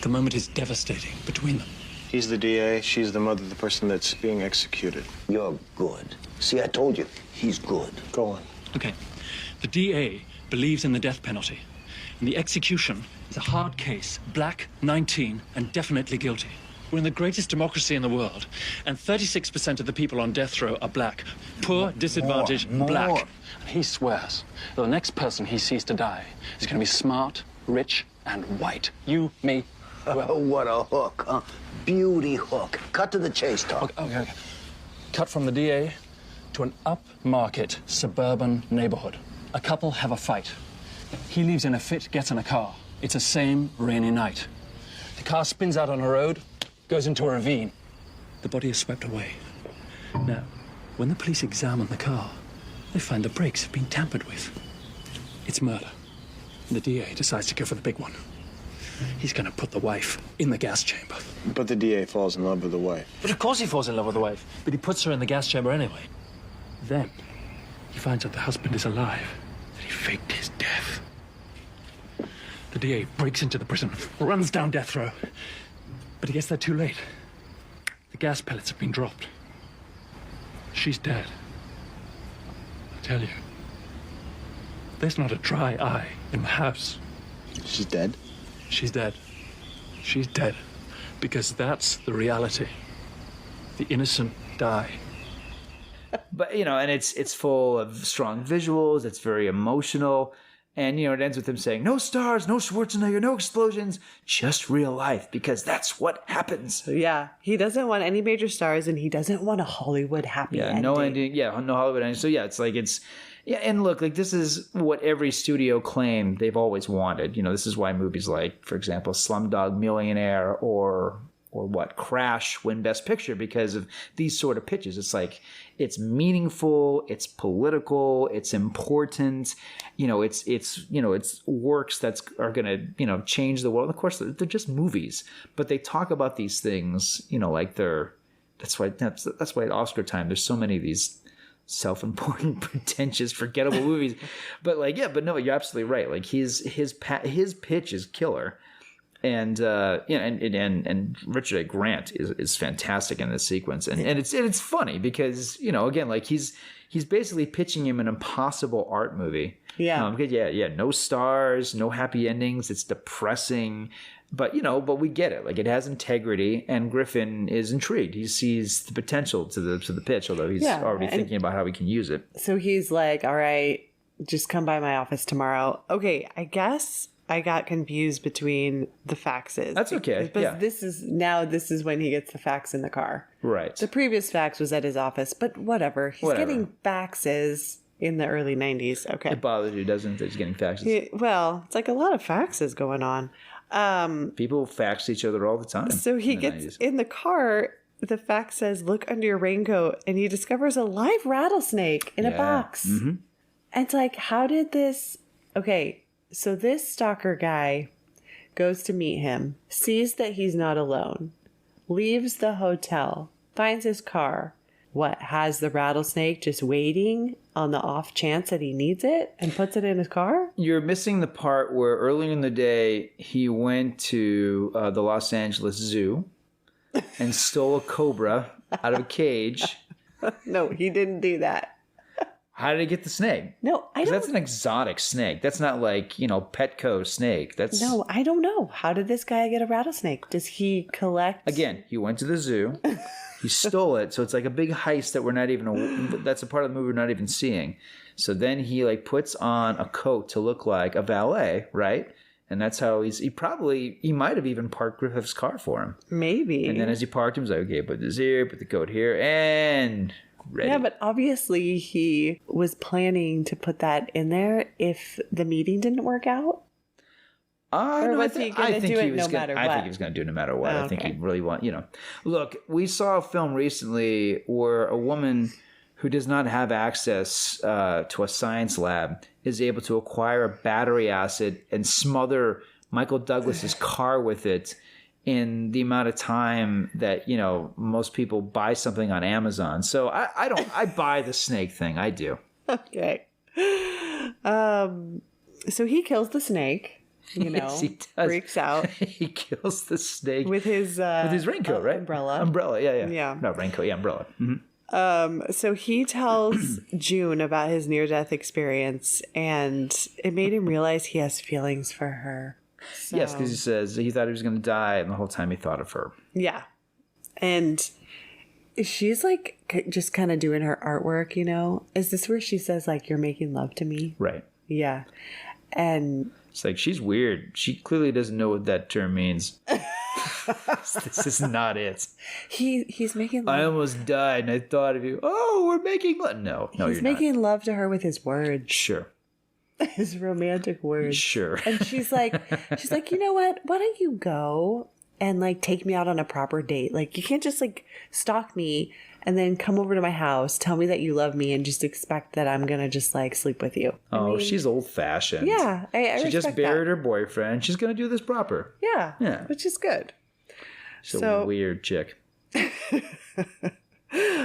The moment is devastating between them. He's the DA. She's the mother of the person that's being executed. You're good. See, I told you, he's good. Go on. Okay. The DA believes in the death penalty. And the execution is a hard case, black, 19, and definitely guilty. We're in the greatest democracy in the world, and 36% of the people on death row are black. Poor, disadvantaged, black. And he swears that the next person he sees to die is going to be smart, rich, and white. You, me, Oh, what a hook, huh? Beauty hook. Cut to the chase, Tom. Okay. Cut from the DA to an upmarket suburban neighborhood. A couple have a fight. He leaves in a fit, gets in a car. It's the same rainy night. The car spins out on a road, goes into a ravine. The body is swept away. Now, when the police examine the car, they find the brakes have been tampered with. It's murder. The DA decides to go for the big one. He's going to put the wife in the gas chamber. But the DA falls in love with the wife. But of course he falls in love with the wife. But he puts her in the gas chamber anyway. Then, he finds out the husband is alive. That he faked his death. The DA breaks into the prison, runs down death row. But he gets there too late. The gas pellets have been dropped. She's dead. I tell you, there's not a dry eye in the house. She's dead? She's dead. She's dead. Because that's the reality. The innocent die. But, you know, and it's full of strong visuals. It's very emotional. And, you know, it ends with him saying, no stars, no Schwarzenegger, no explosions, just real life, because that's what happens. Yeah. He doesn't want any major stars, and he doesn't want a Hollywood happy ending. No ending. Yeah, no Hollywood ending. So, yeah, yeah, and look, like, this is what every studio claimed they've always wanted. You know, this is why movies like, for example, Slumdog Millionaire or what, Crash win Best Picture, because of these sort of pitches. It's like, it's meaningful, it's political, it's important, you know, it's works that are going to, you know, change the world. Of course, they're just movies, but they talk about these things, you know, like that's why at Oscar time, there's so many of these self-important, pretentious, forgettable movies. But like, yeah, but no, you're absolutely right. Like his pitch is killer. And and Richard A. Grant is fantastic in this sequence, and it's funny because again, like he's basically pitching him an impossible art movie. Yeah. Because no stars, no happy endings. It's depressing, but we get it. Like it has integrity, and Griffin is intrigued. He sees the potential to the pitch, although he's already thinking about how he can use it. So he's like, "All right, just come by my office tomorrow." Okay, I guess I got confused between the faxes. That's okay. But this is when he gets the fax in the car. Right. The previous fax was at his office, but whatever. He's getting faxes in the early 90s. Okay. It bothers you, doesn't it? He's getting faxes. Well, it's like a lot of faxes going on. People fax each other all the time. So he gets in the car. The fax says, "Look under your raincoat," and he discovers a live rattlesnake in a box. Mm-hmm. And it's like, how did this... Okay. So this stalker guy goes to meet him, sees that he's not alone, leaves the hotel, finds his car. What, has the rattlesnake just waiting on the off chance that he needs it and puts it in his car? You're missing the part where earlier in the day he went to the Los Angeles Zoo and stole a cobra out of a cage. No, he didn't do that. How did he get the snake? No, I don't. That's an exotic snake. That's not like, Petco snake. No, I don't know. How did this guy get a rattlesnake? Does he collect? Again, he went to the zoo. He stole it. So it's like a big heist that that's a part of the movie we're not even seeing. So then he puts on a coat to look like a valet, right? And that's how he might have even parked Griffith's car for him. Maybe. And then as he parked him, he's like, okay, put this here, put the coat here, and... ready. Yeah, but obviously he was planning to put that in there if the meeting didn't work out. Or was he going to do it no matter what? I think he was going to do it no matter what. Oh, I think he really Look, we saw a film recently where a woman who does not have access to a science lab is able to acquire a battery acid and smother Michael Douglas's car with it in the amount of time that, most people buy something on Amazon. So I buy the snake thing. I do. Okay. So he kills the snake, Yes, he does. freaks out. He kills the snake with his raincoat, right? Umbrella. Yeah. No, raincoat, umbrella. Mm-hmm. So he tells June about his near-death experience, and it made him realize he has feelings for her. So, yes, because he says he thought he was going to die, and the whole time he thought of her. Yeah. And she's just kind of doing her artwork, Is this where she says, you're making love to me? Right. Yeah. And it's like, she's weird. She clearly doesn't know what that term means. This is not it. He's making love. I almost died, and I thought of you. Oh, we're making love. No, he's making love to her with his words. Sure. His romantic words. Sure. And she's like, you know what? Why don't you go and take me out on a proper date? You can't just stalk me and then come over to my house, tell me that you love me, and just expect that I'm gonna just sleep with you. She's old fashioned. Yeah, I she just buried her boyfriend. She's gonna do this proper. Yeah, which is good. She's a weird chick.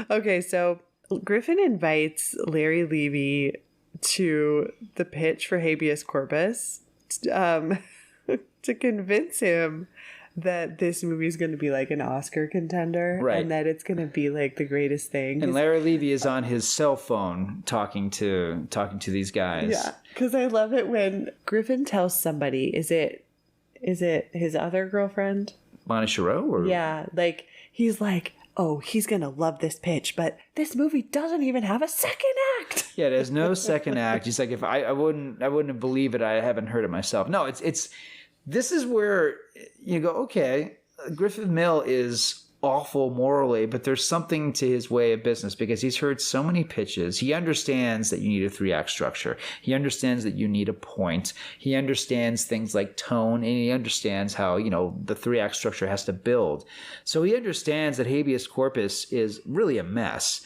Okay, so Griffin invites Larry Levy to the pitch for habeas corpus to convince him that this movie is going to be an Oscar contender, right? And that it's going to be the greatest thing. And Larry Levy is on his cell phone talking to these guys. Yeah, because I love it when Griffin tells somebody, is it his other girlfriend, Bonnie Chereau? Or... Yeah, he's like, oh, he's going to love this pitch, but this movie doesn't even have a second act. Yeah, there's no second act. He's like, if I wouldn't believe it. I haven't heard it myself. No, it's this is where you go, okay, Griffin Mill is awful morally, but there's something to his way of business because he's heard so many pitches. He understands that you need a 3-act structure. He understands that you need a point. He understands things like tone, and he understands how, the 3-act structure has to build. So he understands that habeas corpus is really a mess,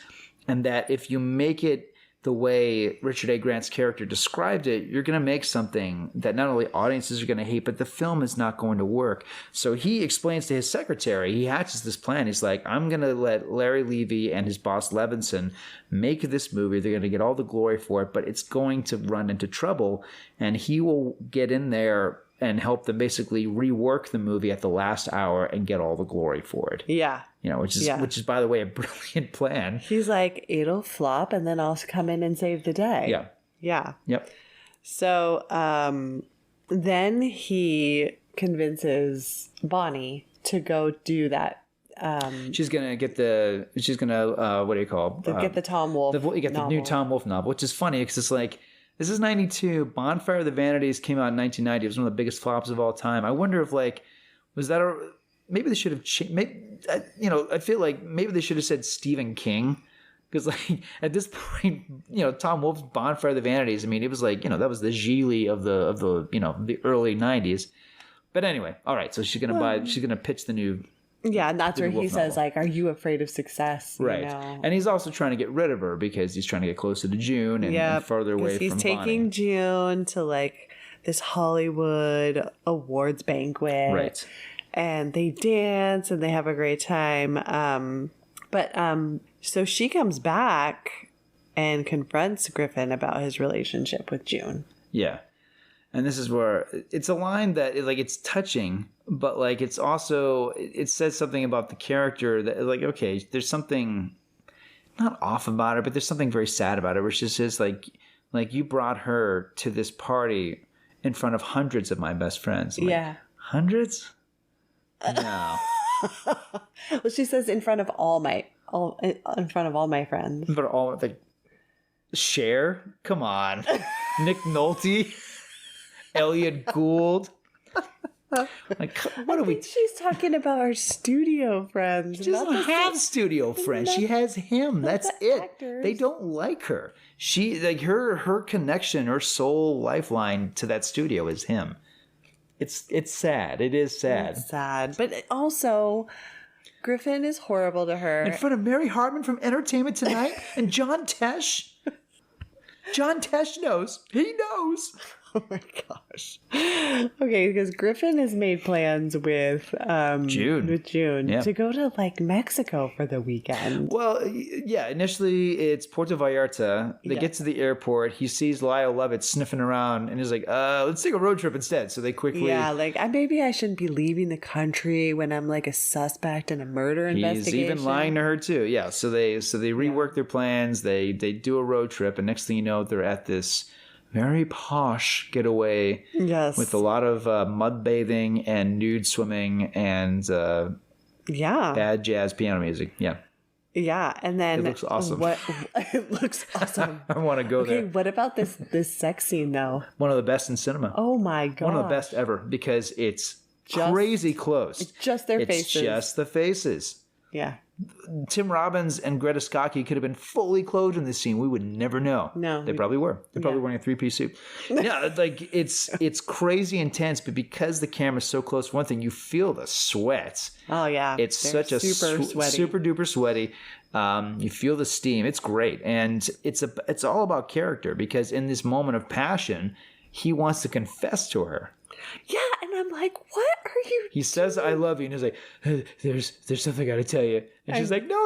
and that if you make it the way Richard A. Grant's character described it, you're going to make something that not only audiences are going to hate, but the film is not going to work. So he explains to his secretary, he hatches this plan. He's like, I'm going to let Larry Levy and his boss Levinson make this movie. They're going to get all the glory for it, but it's going to run into trouble. And he will get in there and help them basically rework the movie at the last hour and get all the glory for it. Yeah. Which is by the way a brilliant plan. He's like, it'll flop and then I'll come in and save the day. Yeah. Yeah. Yep. So then he convinces Bonnie to go do that. She's gonna get the what do you call Get the Tom Wolfe you get the new Tom Wolfe novel, which is funny because it's like, this is 92. Bonfire of the Vanities came out in 1990. It was one of the biggest flops of all time. I wonder if was that maybe they should have changed. I feel like maybe they should have said Stephen King, because at this point, Tom Wolfe's Bonfire of the Vanities. I mean, it was that was the Gigli of the early 90s. But anyway, all right. So she's gonna pitch the new. Yeah, and that's where he says, novel. are you afraid of success? Right. And he's also trying to get rid of her because he's trying to get closer to June and further away from he's taking Bonnie. June to this Hollywood awards banquet. Right. And they dance and they have a great time. So she comes back and confronts Griffin about his relationship with June. Yeah. And this is where it's a line that it's touching, but it's also, it says something about the character that okay, there's something not off about her, but there's something very sad about her, which is just you brought her to this party in front of hundreds of my best friends. Yeah. Hundreds? No. Well, she says in front of all my friends. But all Cher? Come on. Nick Nolte? Elliot Gould. What are we? She's talking about her studio friends. She doesn't have studio friends. She has him. That's it. Actors. They don't like her. She her connection, her soul lifeline to that studio is him. It's sad. It is sad. It's sad, but also Griffin is horrible to her. In front of Mary Hartman from Entertainment Tonight and John Tesh. John Tesh knows. He knows. Oh my gosh. Okay, because Griffin has made plans with June to go to Mexico for the weekend. Well, yeah, initially it's Puerto Vallarta. They get to the airport. He sees Lyle Lovett sniffing around and he's like, let's take a road trip instead. So they quickly... Yeah, maybe I shouldn't be leaving the country when I'm a suspect in a murder investigation. He's even lying to her too. Yeah, so they rework their plans. They do a road trip, and next thing you know, they're at this very posh getaway with a lot of mud bathing and nude swimming and bad jazz piano music. Yeah. Yeah, and then it looks awesome. It looks awesome. I want to go there. Okay, what about this sex scene though? One of the best in cinema. Oh my god. One of the best ever because it's crazy close. It's just their faces. It's just the faces. Yeah. Tim Robbins and Greta Scacchi could have been fully clothed in this scene. We would never know. No. They probably were. They're probably wearing a three-piece suit. Yeah, it's crazy intense, but because the camera's so close, for one thing, you feel the sweat. Oh, yeah. It's such a super duper sweaty. You feel the steam. It's great. And it's all about character because in this moment of passion, he wants to confess to her. Yeah, and I'm like, what are you doing? He says, I love you. And he's like, there's something I got to tell you. And she's like, no,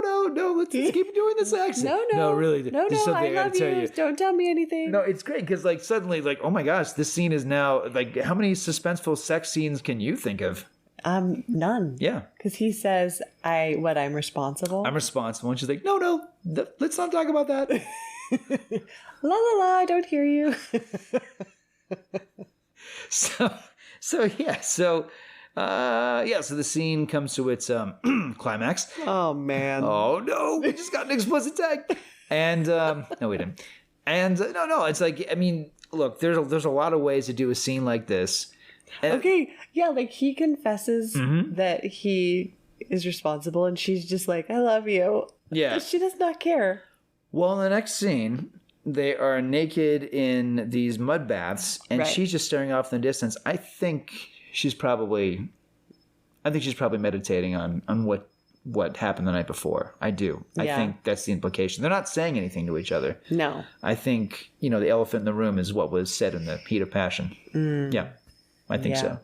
let's keep doing this accent. No, really. No, there's something I love gotta tell you. Don't tell me anything. No, it's great because suddenly oh my gosh, this scene is now how many suspenseful sex scenes can you think of? None. Yeah. Because he says, I'm responsible. I'm responsible. And she's like, no, let's not talk about that. La la la, I don't hear you. So the scene comes to its climax. Oh man. Oh no, we just got an explicit tag. And no, we didn't. And no, it's look, there's a lot of ways to do a scene like this. And, okay, yeah, he confesses that he is responsible, and she's just like, I love you. Yeah. She does not care. Well, in the next scene, they are naked in these mud baths, and she's just staring off in the distance. I think she's probably meditating on what happened the night before. I do. Yeah. I think that's the implication. They're not saying anything to each other. No. I think, the elephant in the room is what was said in the heat of passion. Yeah, I think so.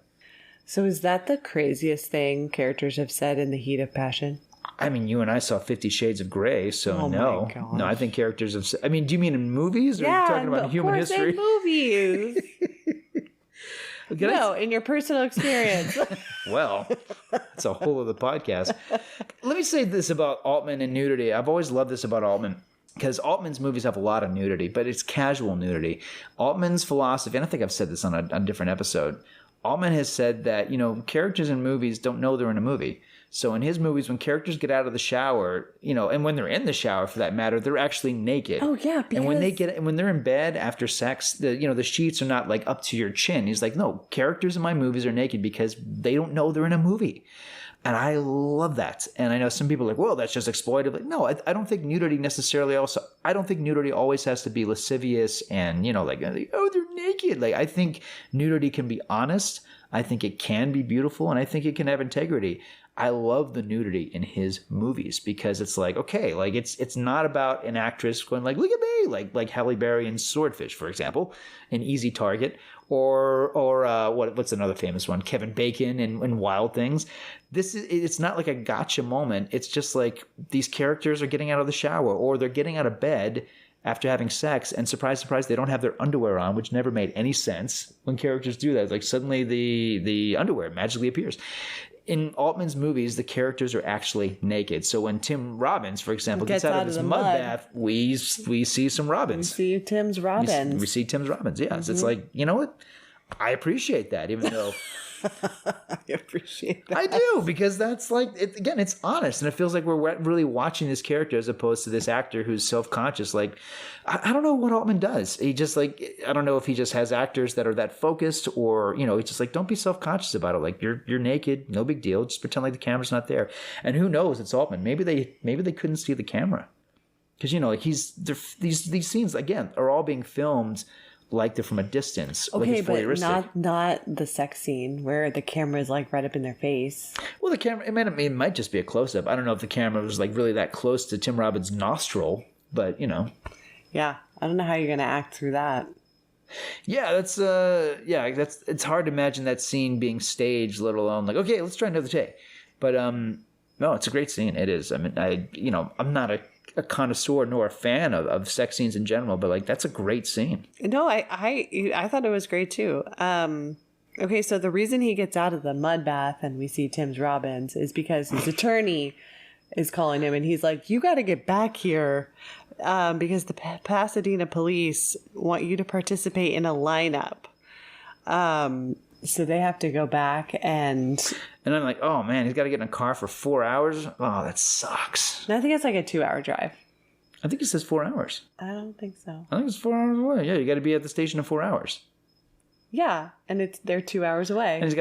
So is that the craziest thing characters have said in the heat of passion? I mean, you and I saw 50 Shades of Grey, so no. No, I think characters have... do you mean in movies? Or are you talking about human history? In movies. No, in your personal experience. Well, that's a whole other podcast. Let me say this about Altman and nudity. I've always loved this about Altman. Because Altman's movies have a lot of nudity, but it's casual nudity. Altman's philosophy, and I think I've said this on a different episode, Altman has said that, characters in movies don't know they're in a movie. So in his movies, when characters get out of the shower, and when they're in the shower for that matter, they're actually naked. Oh yeah, because... and when they're in bed after sex, the sheets are not like up to your chin. He's like, no, characters in my movies are naked because they don't know they're in a movie. And I love that. And I know some people are like, well, that's just exploitive. Like, no, I don't think nudity necessarily I don't think nudity always has to be lascivious and, oh, they're naked. Like, I think nudity can be honest. I think it can be beautiful. And I think it can have integrity. I love the nudity in his movies because it's like, okay, like it's not about an actress going like, look at me, like Halle Berry in Swordfish, for example, an Easy Target, or what's another famous one, Kevin Bacon in Wild Things. It's not like a gotcha moment. It's just like these characters are getting out of the shower or they're getting out of bed after having sex, and surprise, surprise, they don't have their underwear on, which never made any sense when characters do that. Like suddenly the underwear magically appears. In Altman's movies, the characters are actually naked. So when Tim Robbins, for example, gets out of his mud bath, we see some Robbins. We see Tim's Robbins. We see Tim's Robbins, yeah. Mm-hmm. It's like, you know what? I appreciate that, even though... I appreciate that. I do, because that's like, it's honest. And it feels like we're really watching this character as opposed to this actor who's self-conscious. Like, I don't know what Altman does. He just like, I don't know if he just has actors that are that focused or, he's just like, don't be self-conscious about it. Like, you're naked, no big deal. Just pretend like the camera's not there. And who knows, it's Altman. Maybe they couldn't see the camera. Because, these scenes, again, are all being filmed like they're from a distance. Okay, like but not the sex scene where the camera is like right up in their face. Well, the camera, it might just be a close-up. I don't know if the camera was like really that close to Tim Robbins' nostril, but Yeah, I don't know how you're gonna act through that. Yeah, it's hard to imagine that scene being staged, let alone like, okay, let's try another take. But no, it's a great scene. It is. I mean, I'm not a connoisseur nor a fan of sex scenes in general, but like that's a great scene. No, I thought it was great too. Okay, so the reason he gets out of the mud bath and we see Tim's Robbins is because his attorney is calling him and he's like, you got to get back here because the Pasadena police want you to participate in a lineup. So they have to go back and I'm like, oh man, he's got to get in a car for 4 hours. Oh, that sucks. I think it's like a 2-hour drive. I think it says 4 hours. I don't think so. I think it's 4 hours away. Yeah, you got to be at the station in 4 hours. Yeah, and they're 2 hours away. And he's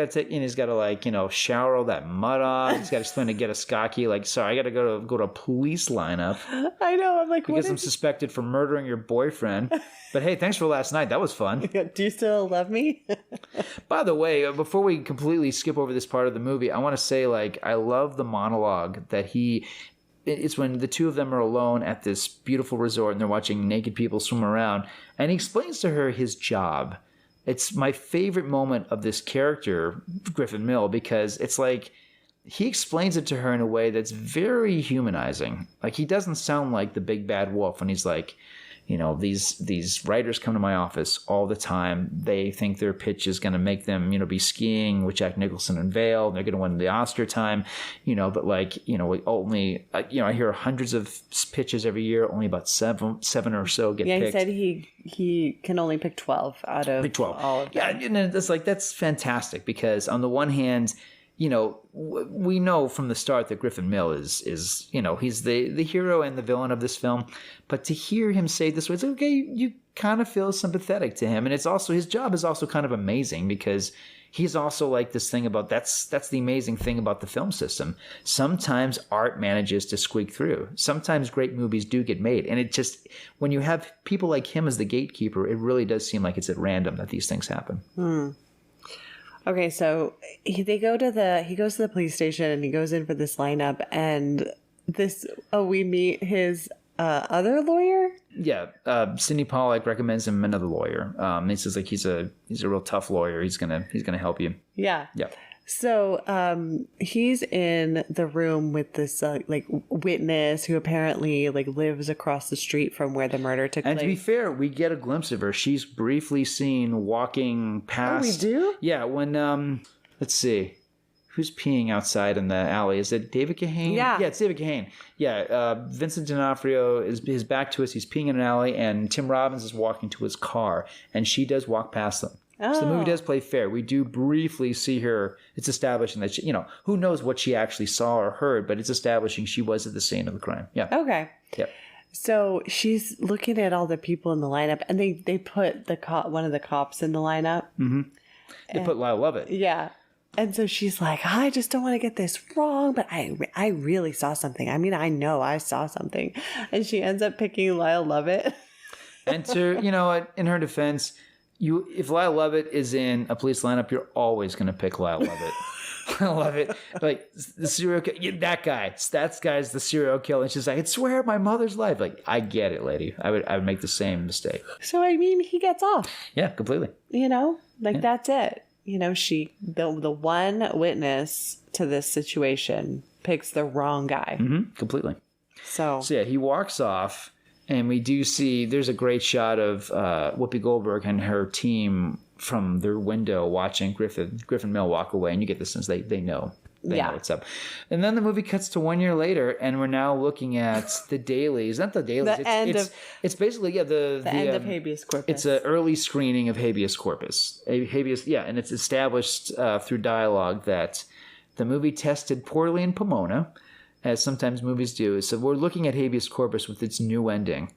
got to like, shower all that mud off. He's got to explain to Gettiskaki, like, sorry, I got to go to a police lineup. I know. I'm like, because I'm suspected for murdering your boyfriend. But hey, thanks for last night. That was fun. Do you still love me? By the way, before we completely skip over this part of the movie, I want to say, like, I love the monologue that it's when the two of them are alone at this beautiful resort and they're watching naked people swim around. And he explains to her his job. It's my favorite moment of this character, Griffin Mill, because it's like he explains it to her in a way that's very humanizing. Like, he doesn't sound like the big bad wolf when he's like, these writers come to my office all the time. They think their pitch is going to make them, be skiing with Jack Nicholson and Vale. They're going to win the Oscar time, but like, only, I hear hundreds of pitches every year. Only about seven or so get picked. Yeah, he said he can only pick 12 out of 12. all of them. Yeah, and it's like, that's fantastic because on the one hand, we know from the start that Griffin Mill is he's the hero and the villain of this film. But to hear him say this way, it's like, okay, you kind of feel sympathetic to him. And it's also, his job is also kind of amazing because he's also like this thing about, that's the amazing thing about the film system. Sometimes art manages to squeak through. Sometimes great movies do get made. And it just, when you have people like him as the gatekeeper, it really does seem like it's at random that these things happen. Okay, so he goes to the police station and he goes in for this lineup and we meet his other lawyer. Yeah, Sidney Pollack recommends him another lawyer. He says like he's a real tough lawyer. He's gonna help you. Yeah. Yeah. So he's in the room with this like witness who apparently like lives across the street from where the murder took place. And to be fair, we get a glimpse of her. She's briefly seen walking past. Oh, we do? Yeah, when let's see. Who's peeing outside in the alley? Is it David Kahane? Yeah. Yeah, it's David Kahane. Yeah, Vincent D'Onofrio is his back to us. He's peeing in an alley, and Tim Robbins is walking to his car, and she does walk past them. Oh. So the movie does play fair. We do briefly see her. It's establishing that she, who knows what she actually saw or heard, but it's establishing she was at the scene of the crime. Yeah. Okay. Yep. So she's looking at all the people in the lineup, and they put one of the cops in the lineup. Mm-hmm. They put Lyle Lovett. Yeah. And so she's like, I just don't want to get this wrong, but I really saw something. I mean, I know I saw something. And she ends up picking Lyle Lovett. And to, in her defense, if Lyle Lovett is in a police lineup, you're always going to pick Lyle Lovett. Lyle Lovett, like the serial killer, that guy's the serial killer. And she's like, I'd swear my mother's life. Like, I get it, lady. I would make the same mistake. So, I mean, he gets off. Yeah, completely. That's it. The one witness to this situation picks the wrong guy. Mm-hmm, completely. So yeah, he walks off, and we do see there's a great shot of Whoopi Goldberg and her team from their window watching Griffin Mill walk away, and you get the sense they know. They know what's up. And then the movie cuts to 1 year later, and we're now looking at the dailies. Not the dailies. It's basically the end of habeas corpus. It's an early screening of habeas corpus. And it's established through dialogue that the movie tested poorly in Pomona, as sometimes movies do. So we're looking at habeas corpus with its new ending.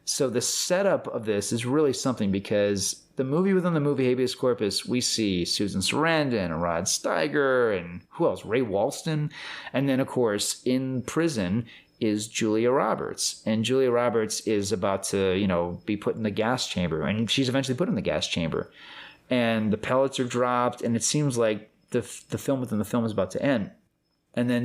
So the setup of this is really something, because the movie within the movie habeas corpus, we see Susan Sarandon and Rod Steiger and who else? Ray Walston. And then, of course, in prison is Julia Roberts. And Julia Roberts is about to, be put in the gas chamber. And she's eventually put in the gas chamber. And the pellets are dropped. And it seems like the film within the film is about to end. And then,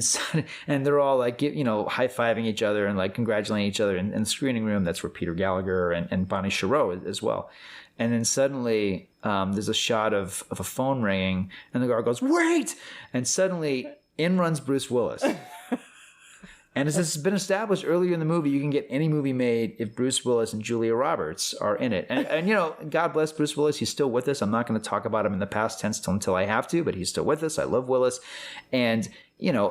and they're all like, high-fiving each other and like congratulating each other in the screening room. That's where Peter Gallagher and Bonnie Chereau as well. And then suddenly there's a shot of a phone ringing, and the guard goes, "Wait!" And suddenly in runs Bruce Willis. And as this has been established earlier in the movie, you can get any movie made if Bruce Willis and Julia Roberts are in it. And God bless Bruce Willis. He's still with us. I'm not going to talk about him in the past tense until I have to, but he's still with us. I love Willis. And,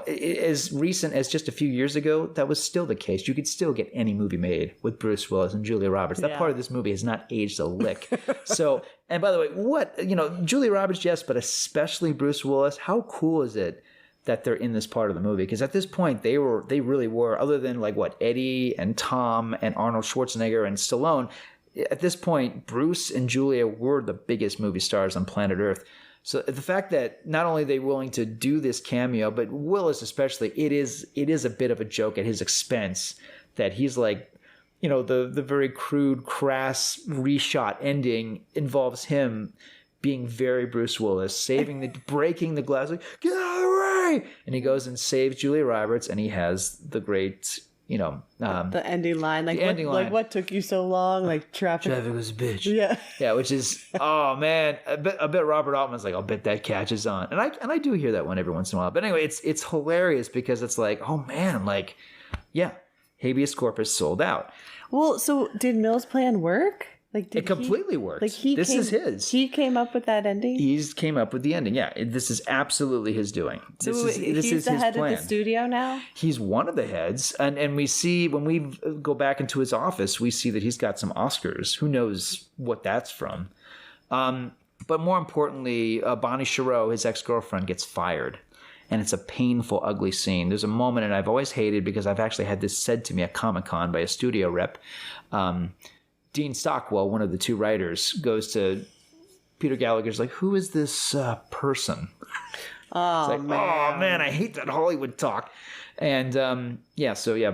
as recent as just a few years ago, that was still the case. You could still get any movie made with Bruce Willis and Julia Roberts. That part of this movie has not aged a lick. So, and by the way, Julia Roberts, yes, but especially Bruce Willis, how cool is it that they're in this part of the movie? Because at this point, they really were, other than like Eddie and Tom and Arnold Schwarzenegger and Stallone, at this point, Bruce and Julia were the biggest movie stars on planet Earth. So the fact that not only are they willing to do this cameo, but Willis especially, it is a bit of a joke at his expense that he's like, the very crude, crass, reshot ending involves him being very Bruce Willis, breaking the glass, like, get out of the way! And he goes and saves Julia Roberts, and he has the great, the ending line, like what took you so long? Like traffic was a bitch. Yeah, yeah, which is oh man, I bet Robert Altman's like, I'll bet that catches on, and I do hear that one every once in a while. But anyway, it's hilarious because it's like, oh man, like, yeah, habeas corpus sold out. Well, so did Mill's plan work? Like, it completely works. Like is his. He came up with that ending. He's came up with the ending. Yeah, this is absolutely his doing. This is he's his the head plan. of the studio now. He's one of the heads, and we see when we go back into his office, we see that he's got some Oscars. Who knows what that's from? But more importantly, Bonnie Chereau, his ex-girlfriend, gets fired. And it's a painful, ugly scene. There's a moment, and I've always hated because I've actually had this said to me at Comic-Con by a studio rep. Dean Stockwell, one of the two writers, goes to Peter Gallagher's like, who is this person? Oh, like, man. Oh, man, I hate that Hollywood talk. And,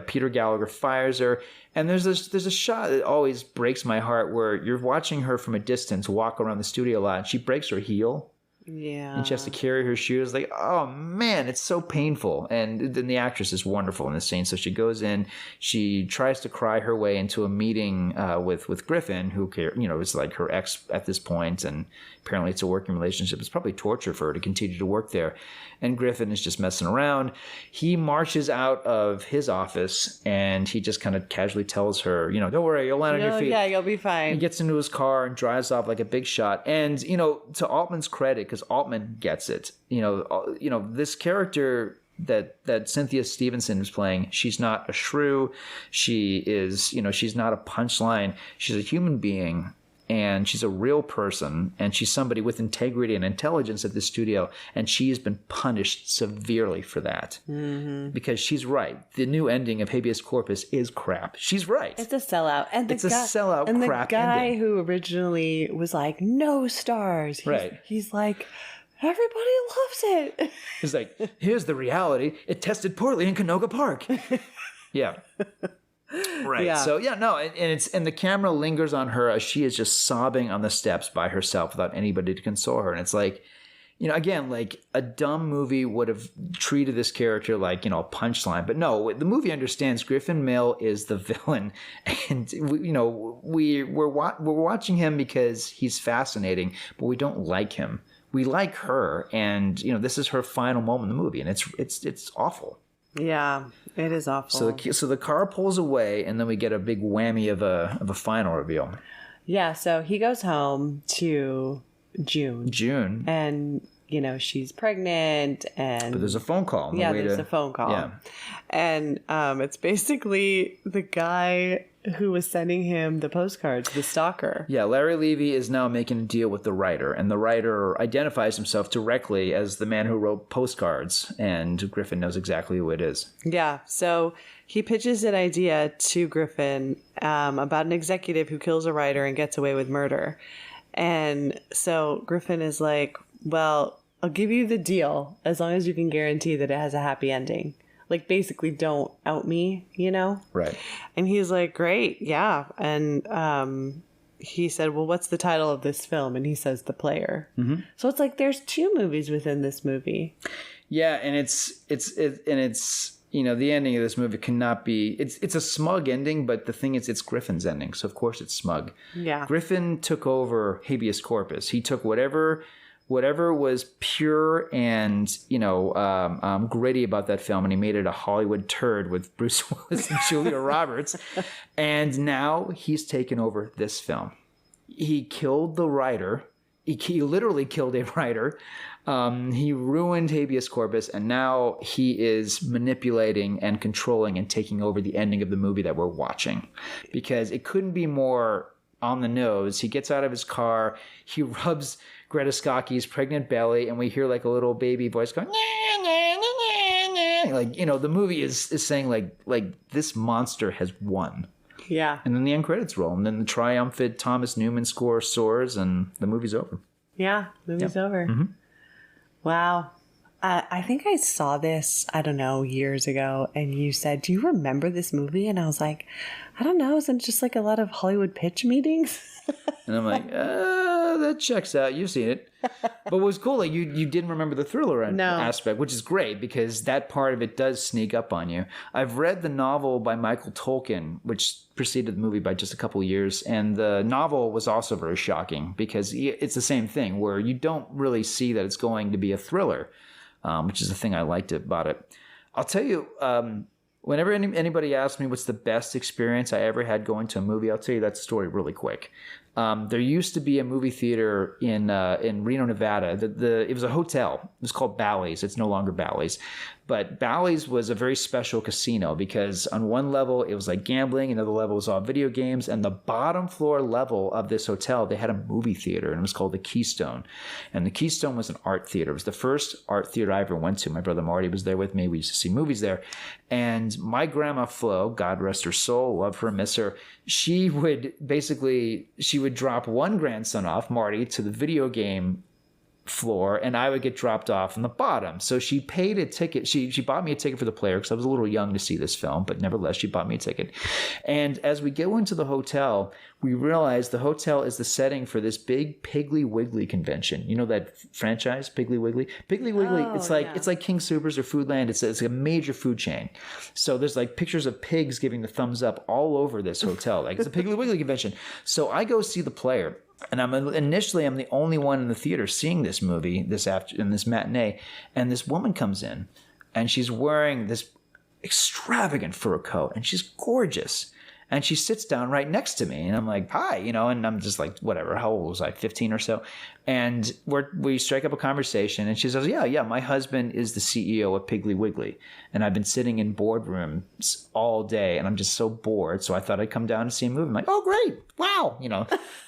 Peter Gallagher fires her. And there's a shot that always breaks my heart where you're watching her from a distance walk around the studio lot, and she breaks her heel. Yeah. And she has to carry her shoes. Like, oh man, it's so painful. And then the actress is wonderful in this scene. So she goes in, she tries to cry her way into a meeting with Griffin, who, is like her ex at this point, and apparently it's a working relationship. It's probably torture for her to continue to work there. And Griffin is just messing around. He marches out of his office and he just kind of casually tells her, don't worry, you'll land on your feet. Yeah, you'll be fine. He gets into his car and drives off like a big shot. And, to Altman's credit, because Altman gets it, this character that Cynthia Stevenson is playing, she's not a shrew. She is, she's not a punchline. She's a human being. And she's a real person, and she's somebody with integrity and intelligence at the studio, and she has been punished severely for that. Mm-hmm. Because she's right. The new ending of Habeas Corpus is crap. She's right. It's a sellout. And it's a sellout and crap the guy ending. who originally was like, no stars. He's like, everybody loves it. He's like, here's the reality. It tested poorly in Canoga Park. Yeah. Right. Yeah. So and the camera lingers on her as she is just sobbing on the steps by herself without anybody to console her. And it's like, again, like a dumb movie would have treated this character like, a punchline. But no, the movie understands Griffin Mill is the villain. And, we're watching him because he's fascinating, but we don't like him. We like her. And, this is her final moment in the movie. And it's awful. Yeah, it is awful. So the car pulls away, and then we get a big whammy of a final reveal. Yeah, so he goes home to June. And, she's pregnant, and... But there's a phone call. There's a phone call. Yeah. And it's basically the guy who was sending him the postcards, the stalker. Yeah, Larry Levy is now making a deal with the writer, and the writer identifies himself directly as the man who wrote postcards, and Griffin knows exactly who it is. Yeah, so he pitches an idea to Griffin about an executive who kills a writer and gets away with murder. And so Griffin is like, well, I'll give you the deal as long as you can guarantee that it has a happy ending. Like, basically, don't out me, Right. And he's like, great, yeah. And he said, well, what's the title of this film? And he says, The Player. Mm-hmm. So it's like there's two movies within this movie. Yeah, and it's the ending of this movie cannot be... It's a smug ending, but the thing is, it's Griffin's ending, so of course it's smug. Yeah. Griffin took over Habeas Corpus. He took whatever was pure and gritty about that film, and he made it a Hollywood turd with Bruce Willis and Julia Roberts. And now he's taken over this film. He killed the writer. He literally killed a writer. He ruined Habeas Corpus, and now he is manipulating and controlling and taking over the ending of the movie that we're watching, because it couldn't be more on the nose. He gets out of his car, he rubs Greta Scacchi's pregnant belly, and we hear like a little baby voice going, nah, nah, nah, nah, nah. Like, the movie is saying like this monster has won. Yeah. And then the end credits roll, and then the triumphant Thomas Newman score soars, and the movie's over. Yeah, movie's over. Mm-hmm. Wow. I think I saw this, I don't know, years ago, and you said, do you remember this movie? And I was like, I don't know, isn't it just like a lot of Hollywood pitch meetings? And I'm like, that checks out. You've seen it. But what was cool, like you didn't remember the thriller aspect, which is great because that part of it does sneak up on you. I've read the novel by Michael Tolkien, which preceded the movie by just a couple of years. And the novel was also very shocking because it's the same thing where you don't really see that it's going to be a thriller, which is the thing I liked about it. I'll tell you, whenever anybody asks me what's the best experience I ever had going to a movie, I'll tell you that story really quick. There used to be a movie theater in Reno, Nevada. It was a hotel. It was called Bally's. It's no longer Bally's. But Bally's was a very special casino because on one level it was like gambling, another level was all video games, and the bottom floor level of this hotel, they had a movie theater, and it was called the Keystone. And the Keystone was an art theater. It was the first art theater I ever went to. My brother Marty was there with me. We used to see movies there. And my grandma Flo, God rest her soul, love her, miss her, she would drop one grandson off, Marty, to the video game floor and I would get dropped off in the bottom. So she paid a ticket. She bought me a ticket for the player because I was a little young to see this film, but nevertheless, she bought me a ticket. And as we go into the hotel, we realize the hotel is the setting for this big Piggly Wiggly convention. You know that franchise, Piggly Wiggly? Piggly Wiggly, it's like King Soopers or Foodland. It's a major food chain. So there's like pictures of pigs giving the thumbs up all over this hotel. Like it's a Piggly Wiggly convention. So I go see the player. And I'm the only one in the theater seeing this movie in this matinee. And this woman comes in and she's wearing this extravagant fur coat and she's gorgeous. And she sits down right next to me. And I'm like, hi, and I'm just like, whatever. How old was I? 15 or so. And we strike up a conversation. And she says, yeah, my husband is the CEO of Piggly Wiggly. And I've been sitting in boardrooms all day. And I'm just so bored. So I thought I'd come down and see a movie. I'm like, oh, great. Wow.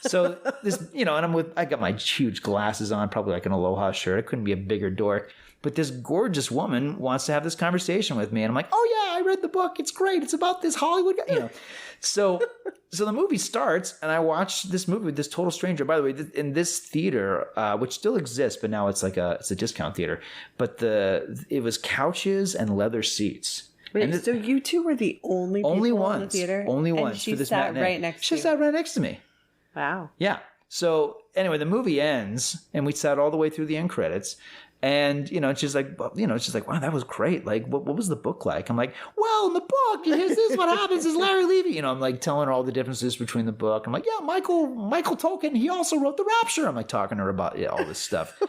So this, and I got my huge glasses on, probably like an Aloha shirt. I couldn't be a bigger dork. But this gorgeous woman wants to have this conversation with me. And I'm like, oh, yeah, I read the book. It's great. It's about this Hollywood guy. So the movie starts and I watch this movie with this total stranger. By the way, in this theater, which still exists, but now it's a discount theater. But it was couches and leather seats. Wait, so you two were the only people in the theater? Only and once. She for this sat matinee. right next to you. She sat right next to me. Wow. Yeah. So anyway, the movie ends and we sat all the way through the end credits. And, she's like, wow, that was great. Like, what was the book like? I'm like, well, in the book, this is what happens is Larry Levy. I'm like telling her all the differences between the book. I'm like, yeah, Michael Tolkien, he also wrote The Rapture. I'm like talking to her about all this stuff.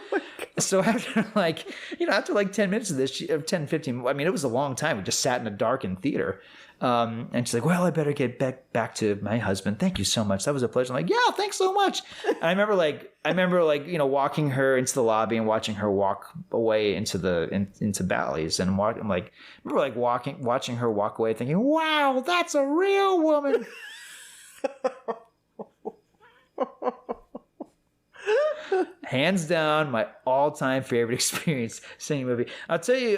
So after 10 minutes of this, 10, 15, I mean, it was a long time. We just sat in a darkened theater. And she's like, well, I better get back to my husband. Thank you so much. That was a pleasure. I'm like, yeah, thanks so much. And I remember walking her into the lobby and watching her walk away into Bally's and watching her walk away thinking, wow, that's a real woman. Hands down, my all-time favorite experience seeing a movie. I'll tell you,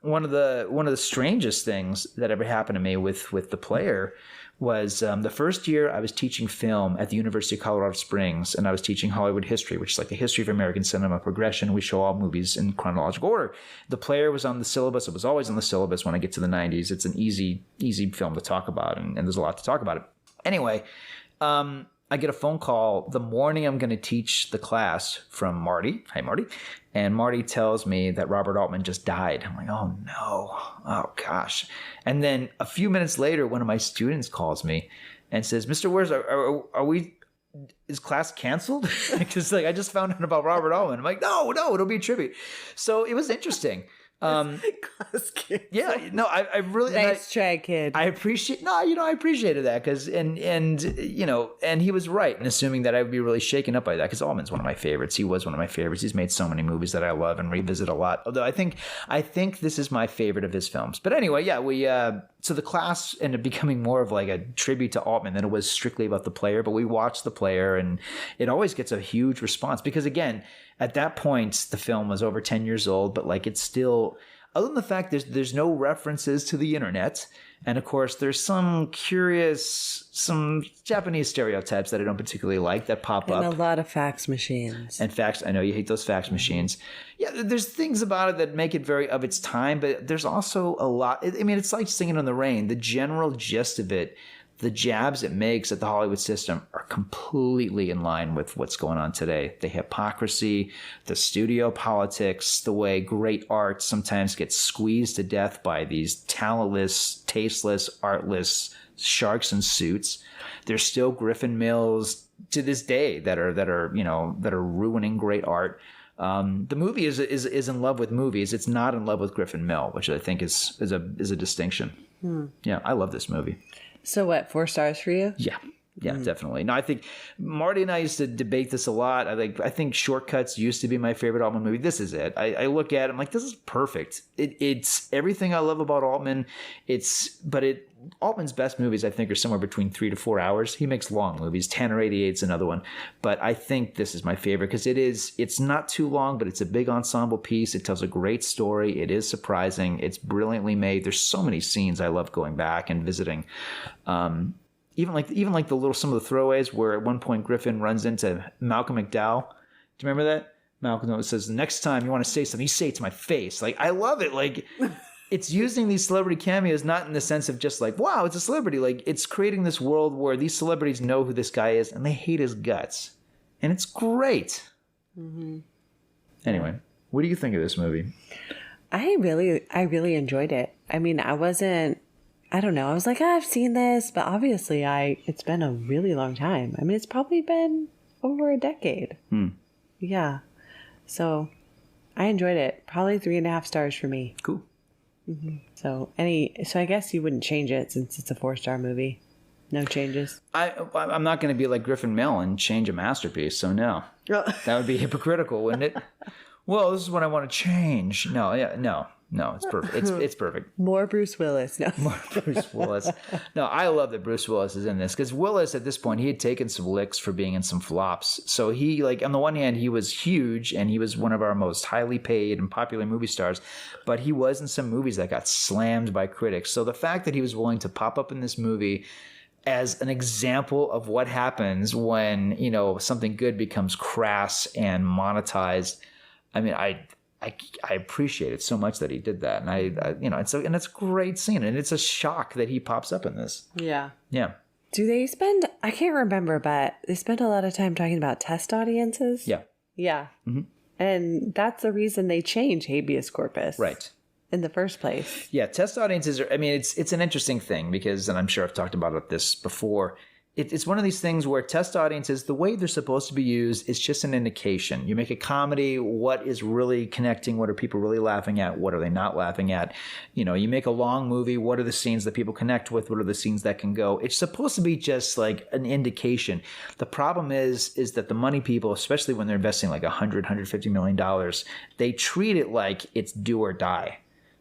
one of the strangest things that ever happened to me with the player was the first year I was teaching film at the University of Colorado Springs, and I was teaching Hollywood history, which is like the history of American cinema progression. We show all movies in chronological order. The player was on the syllabus. It was always on the syllabus when I get to the 90s. It's an easy film to talk about, and there's a lot to talk about it. Anyway, I get a phone call the morning I'm going to teach the class from Marty. Hi, Marty. And Marty tells me that Robert Altman just died. I'm like, oh, no. Oh, gosh. And then a few minutes later, one of my students calls me and says, Mr. Wers, is class canceled? Because I just found out about Robert Altman. I'm like, no, it'll be a tribute. So it was interesting. Class canceled. Yeah, no, I really nice try, kid. I appreciated that because and he was right in assuming that I would be really shaken up by that because Altman's one of my favorites. He was one of my favorites. He's made so many movies that I love and revisit a lot. Although I think this is my favorite of his films. But anyway, yeah, we so the class ended up becoming more of like a tribute to Altman than it was strictly about the player. But we watched the player, and it always gets a huge response because again, at that point, the film was over 10 years old, but it's still, other than the fact there's no references to the internet. And of course, there's some Japanese stereotypes that I don't particularly like that pop up. And a lot of fax machines. And fax, I know you hate those fax machines. Yeah, there's things about it that make it very of its time, but there's also a lot. I mean, it's like Singing in the Rain. The general gist of it, the jabs it makes at the Hollywood system are completely in line with what's going on today. The hypocrisy, the studio politics, the way great art sometimes gets squeezed to death by these talentless, tasteless, artless sharks in suits. There's still Griffin Mills to this day that are ruining great art. The movie is in love with movies. It's not in love with Griffin Mill, which I think is a distinction. Yeah, I love this movie. So what, 4 stars for you? Yeah, definitely. No, I think Marty and I used to debate this a lot. I think Shortcuts used to be my favorite Altman movie. This is it. I look at it, I'm like, this is perfect. It's everything I love about Altman. Altman's best movies, I think, are somewhere between 3 to 4 hours. He makes long movies. 10 or 88 is another one. But I think this is my favorite because it's not too long, but it's a big ensemble piece. It tells a great story. It is surprising. It's brilliantly made. There's so many scenes I love going back and visiting. Even like some of the throwaways where at one point Griffin runs into Malcolm McDowell. Do you remember that? Malcolm Note says, next time you want to say something, you say it to my face. Like, I love it. Like, it's using these celebrity cameos not in the sense of just like, wow, it's a celebrity. Like, it's creating this world where these celebrities know who this guy is and they hate his guts. And it's great. Mm-hmm. Anyway, what do you think of this movie? I really enjoyed it. I mean, I don't know. I was like, I've seen this, but obviously it's been a really long time. I mean, it's probably been over a decade. Yeah. So I enjoyed it. Probably 3.5 stars for me. Cool. Mm-hmm. So I guess you wouldn't change it since it's a 4-star movie. No changes. I'm not going to be like Griffin Mill and change a masterpiece. So no, that would be hypocritical, wouldn't it? Well, this is what I want to change. No, it's perfect. It's perfect. More Bruce Willis. No. More Bruce Willis. No, I love that Bruce Willis is in this because Willis at this point, he had taken some licks for being in some flops. So he, like, on the one hand, he was huge and he was one of our most highly paid and popular movie stars, but he was in some movies that got slammed by critics. So the fact that he was willing to pop up in this movie as an example of what happens when, something good becomes crass and monetized. I mean, I appreciate it so much that he did that, and it's a great scene, and it's a shock that he pops up in this. Yeah. Yeah. Do they spend? I can't remember, but they spend a lot of time talking about test audiences. Yeah. Yeah. Mm-hmm. And that's the reason they change habeas corpus. Right. In the first place. Yeah, test audiences are, I mean, it's an interesting thing because, and I'm sure I've talked about this before, it's one of these things where test audiences, the way they're supposed to be used is just an indication. You make a comedy, what is really connecting? What are people really laughing at? What are they not laughing at? You make a long movie, what are the scenes that people connect with? What are the scenes that can go? It's supposed to be just like an indication. The problem is that the money people, especially when they're investing like $150 million, they treat it like it's do or die.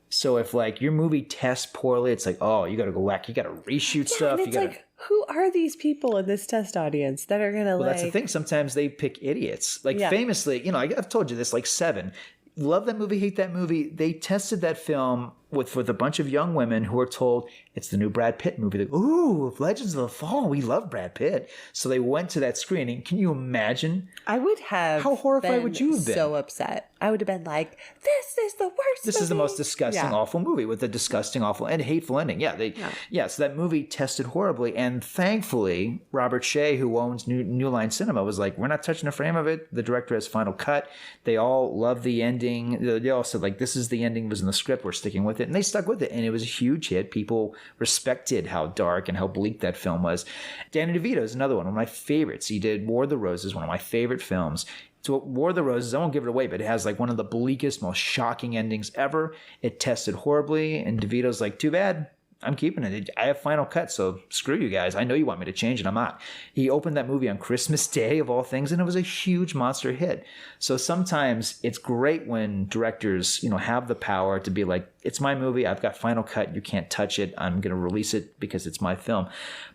So if like your movie tests poorly, it's like, oh, you got to go back. You got to reshoot stuff. And it's like, who are these people in this test audience that are going to that's the thing. Sometimes they pick idiots. Like famously, I've told you this, like Seven. Love that movie, hate that movie. They tested that film with a bunch of young women who were told it's the new Brad Pitt movie. Like, ooh, Legends of the Fall. We love Brad Pitt. So they went to that screening. Can you imagine? I would have. How horrified would you have been? So upset. I would have been like, this is the worst. This is the most disgusting, awful movie with a disgusting, awful, and hateful ending. Yeah, so that movie tested horribly. And thankfully, Robert Shea, who owns New Line Cinema, was like, we're not touching a frame of it. The director has final cut. They all love the ending. They all said, like, this is the ending, was in the script. We're sticking with it. And they stuck with it. And it was a huge hit. People respected how dark and how bleak that film was. Danny DeVito is another one of my favorites. He did War of the Roses, one of my favorite films. So War of the Roses, I won't give it away, but it has like one of the bleakest, most shocking endings ever. It tested horribly, and DeVito's like, too bad. I'm keeping it. I have final cut, so screw you guys. I know you want me to change it. I'm not. He opened that movie on Christmas Day, of all things, and it was a huge monster hit. So sometimes it's great when directors, have the power to be like, it's my movie. I've got final cut. You can't touch it. I'm going to release it because it's my film.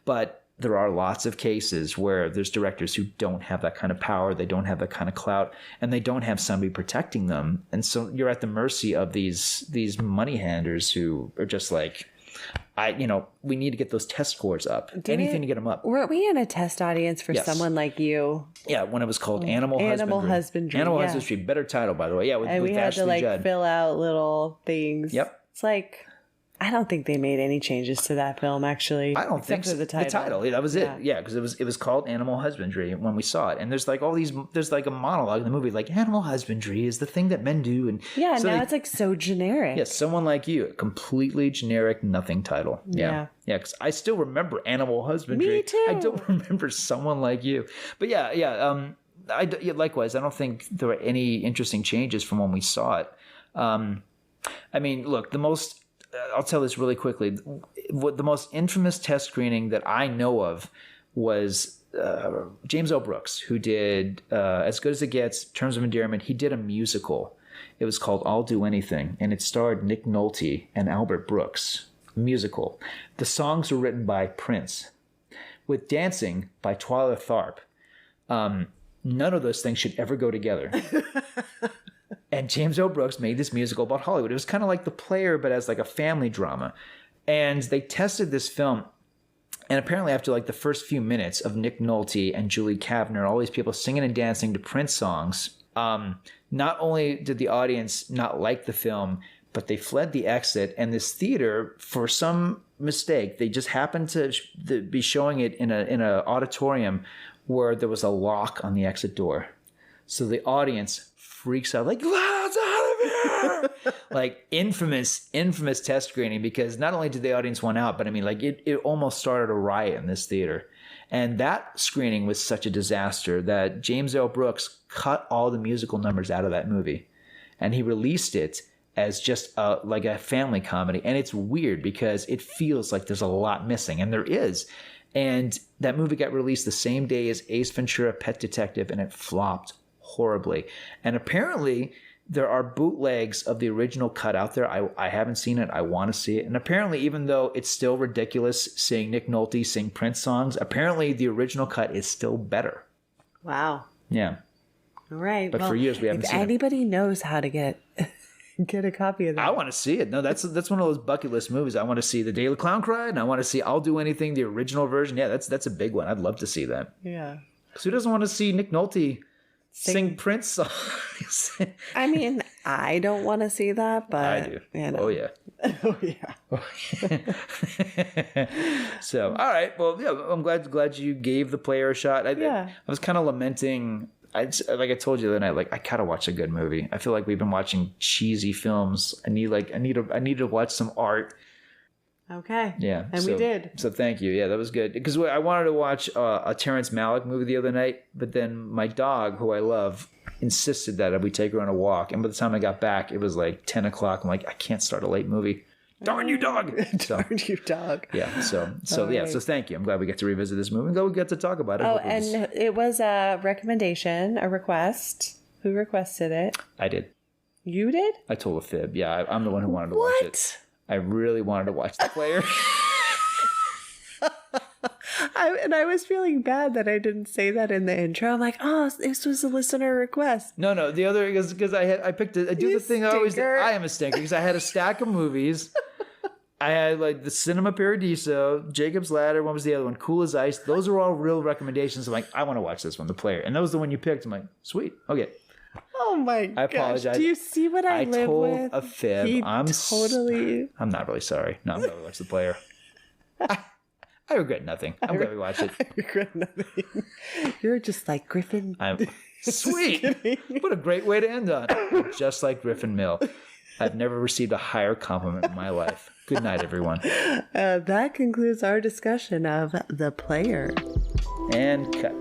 But there are lots of cases where there's directors who don't have that kind of power, they don't have that kind of clout, and they don't have somebody protecting them. And so you're at the mercy of these money handers who are just like, we need to get those test scores up. Anything to get them up. Weren't we in a test audience for someone like you? Yeah, when it was called Animal Husbandry. Animal Husbandry, better title, by the way. Yeah, with we had Ashley to like Judd. fill out little things. Yep. It's like, I don't think they made any changes to that film, actually. I don't think so. The title. That was it. Yeah, because it was called Animal Husbandry when we saw it. And there's like there's like a monologue in the movie, like, animal husbandry is the thing that men do. And yeah, so now it's like so generic. Yeah, Someone Like You, a completely generic, nothing title. Yeah, because I still remember Animal Husbandry. Me too. I don't remember Someone Like You. But likewise, I don't think there were any interesting changes from when we saw it. I mean, look, I'll tell this really quickly. The most infamous test screening that I know of was James L. Brooks, who did As Good as It Gets, Terms of Endearment. He did a musical. It was called I'll Do Anything, and it starred Nick Nolte and Albert Brooks. Musical. The songs were written by Prince, with dancing by Twyla Tharp. None of those things should ever go together. And James L. Brooks made this musical about Hollywood. It was kind of like The Player, but as like a family drama. And they tested this film. And apparently after like the first few minutes of Nick Nolte and Julie Kavner, all these people singing and dancing to Prince songs, not only did the audience not like the film, but they fled the exit. And this theater, for some mistake, they just happened to be showing it in an auditorium where there was a lock on the exit door. So the audience freaks out, like, "Let's out of here!" Like infamous test screening, because not only did the audience want out, but I mean, like it almost started a riot in this theater. And that screening was such a disaster that James L. Brooks cut all the musical numbers out of that movie, and he released it as just like a family comedy. And it's weird because it feels like there's a lot missing, and there is. And that movie got released the same day as Ace Ventura: Pet Detective, and it flopped horribly. And apparently there are bootlegs of the original cut out there. I haven't seen it. I want to see it. And apparently, even though it's still ridiculous seeing Nick Nolte sing Prince songs, apparently the original cut is still better. Wow. Yeah. All right. But for years we haven't seen it. If anybody knows how to get a copy of that. I want to see it. No, that's one of those bucket list movies. I want to see The Day the Clown Cried, and I want to see I'll Do Anything, the original version. Yeah, that's a big one. I'd love to see that. Yeah. Because who doesn't want to see Nick Nolte sing Prince songs? I mean, I don't want to see that, but I do. You know. Oh yeah. Oh yeah. So, all right. Well, yeah, I'm glad you gave The Player a shot. I was kind of lamenting. Like I told you the other night, like I gotta watch a good movie. I feel like we've been watching cheesy films. I need to watch some art. Okay. Yeah. And we did. So thank you. Yeah, that was good. Because I wanted to watch a Terrence Malick movie the other night, but then my dog, who I love, insisted that we take her on a walk. And by the time I got back, it was like 10 o'clock. I'm like, I can't start a late movie. Darn you, dog! Darn you, dog. Yeah. So yeah. So thank you. I'm glad we get to revisit this movie. I'm glad we get to talk about it. Oh, and it was a recommendation, a request. Who requested it? I did. You did? I told a fib. Yeah, I'm the one who wanted to watch it. I really wanted to watch The Player. I was feeling bad that I didn't say that in the intro. I'm like, oh, this was a listener request. No. The other is because I picked it. I do the thing I always do. I am a stinker because I had a stack of movies. I had like the Cinema Paradiso, Jacob's Ladder. What was the other one? Cool as Ice. Those are all real recommendations. I'm like, I want to watch this one, The Player. And that was the one you picked. I'm like, sweet. Okay. Oh my gosh. I apologize. Do you see what I live with? I told a fib. I'm not really sorry. No, I'm glad we watched The Player. I regret nothing. I'm glad we watched it. I regret nothing. You're just like Griffin. Sweet. What a great way to end on. Just like Griffin Mill. I've never received a higher compliment in my life. Good night, everyone. That concludes our discussion of The Player. And cut.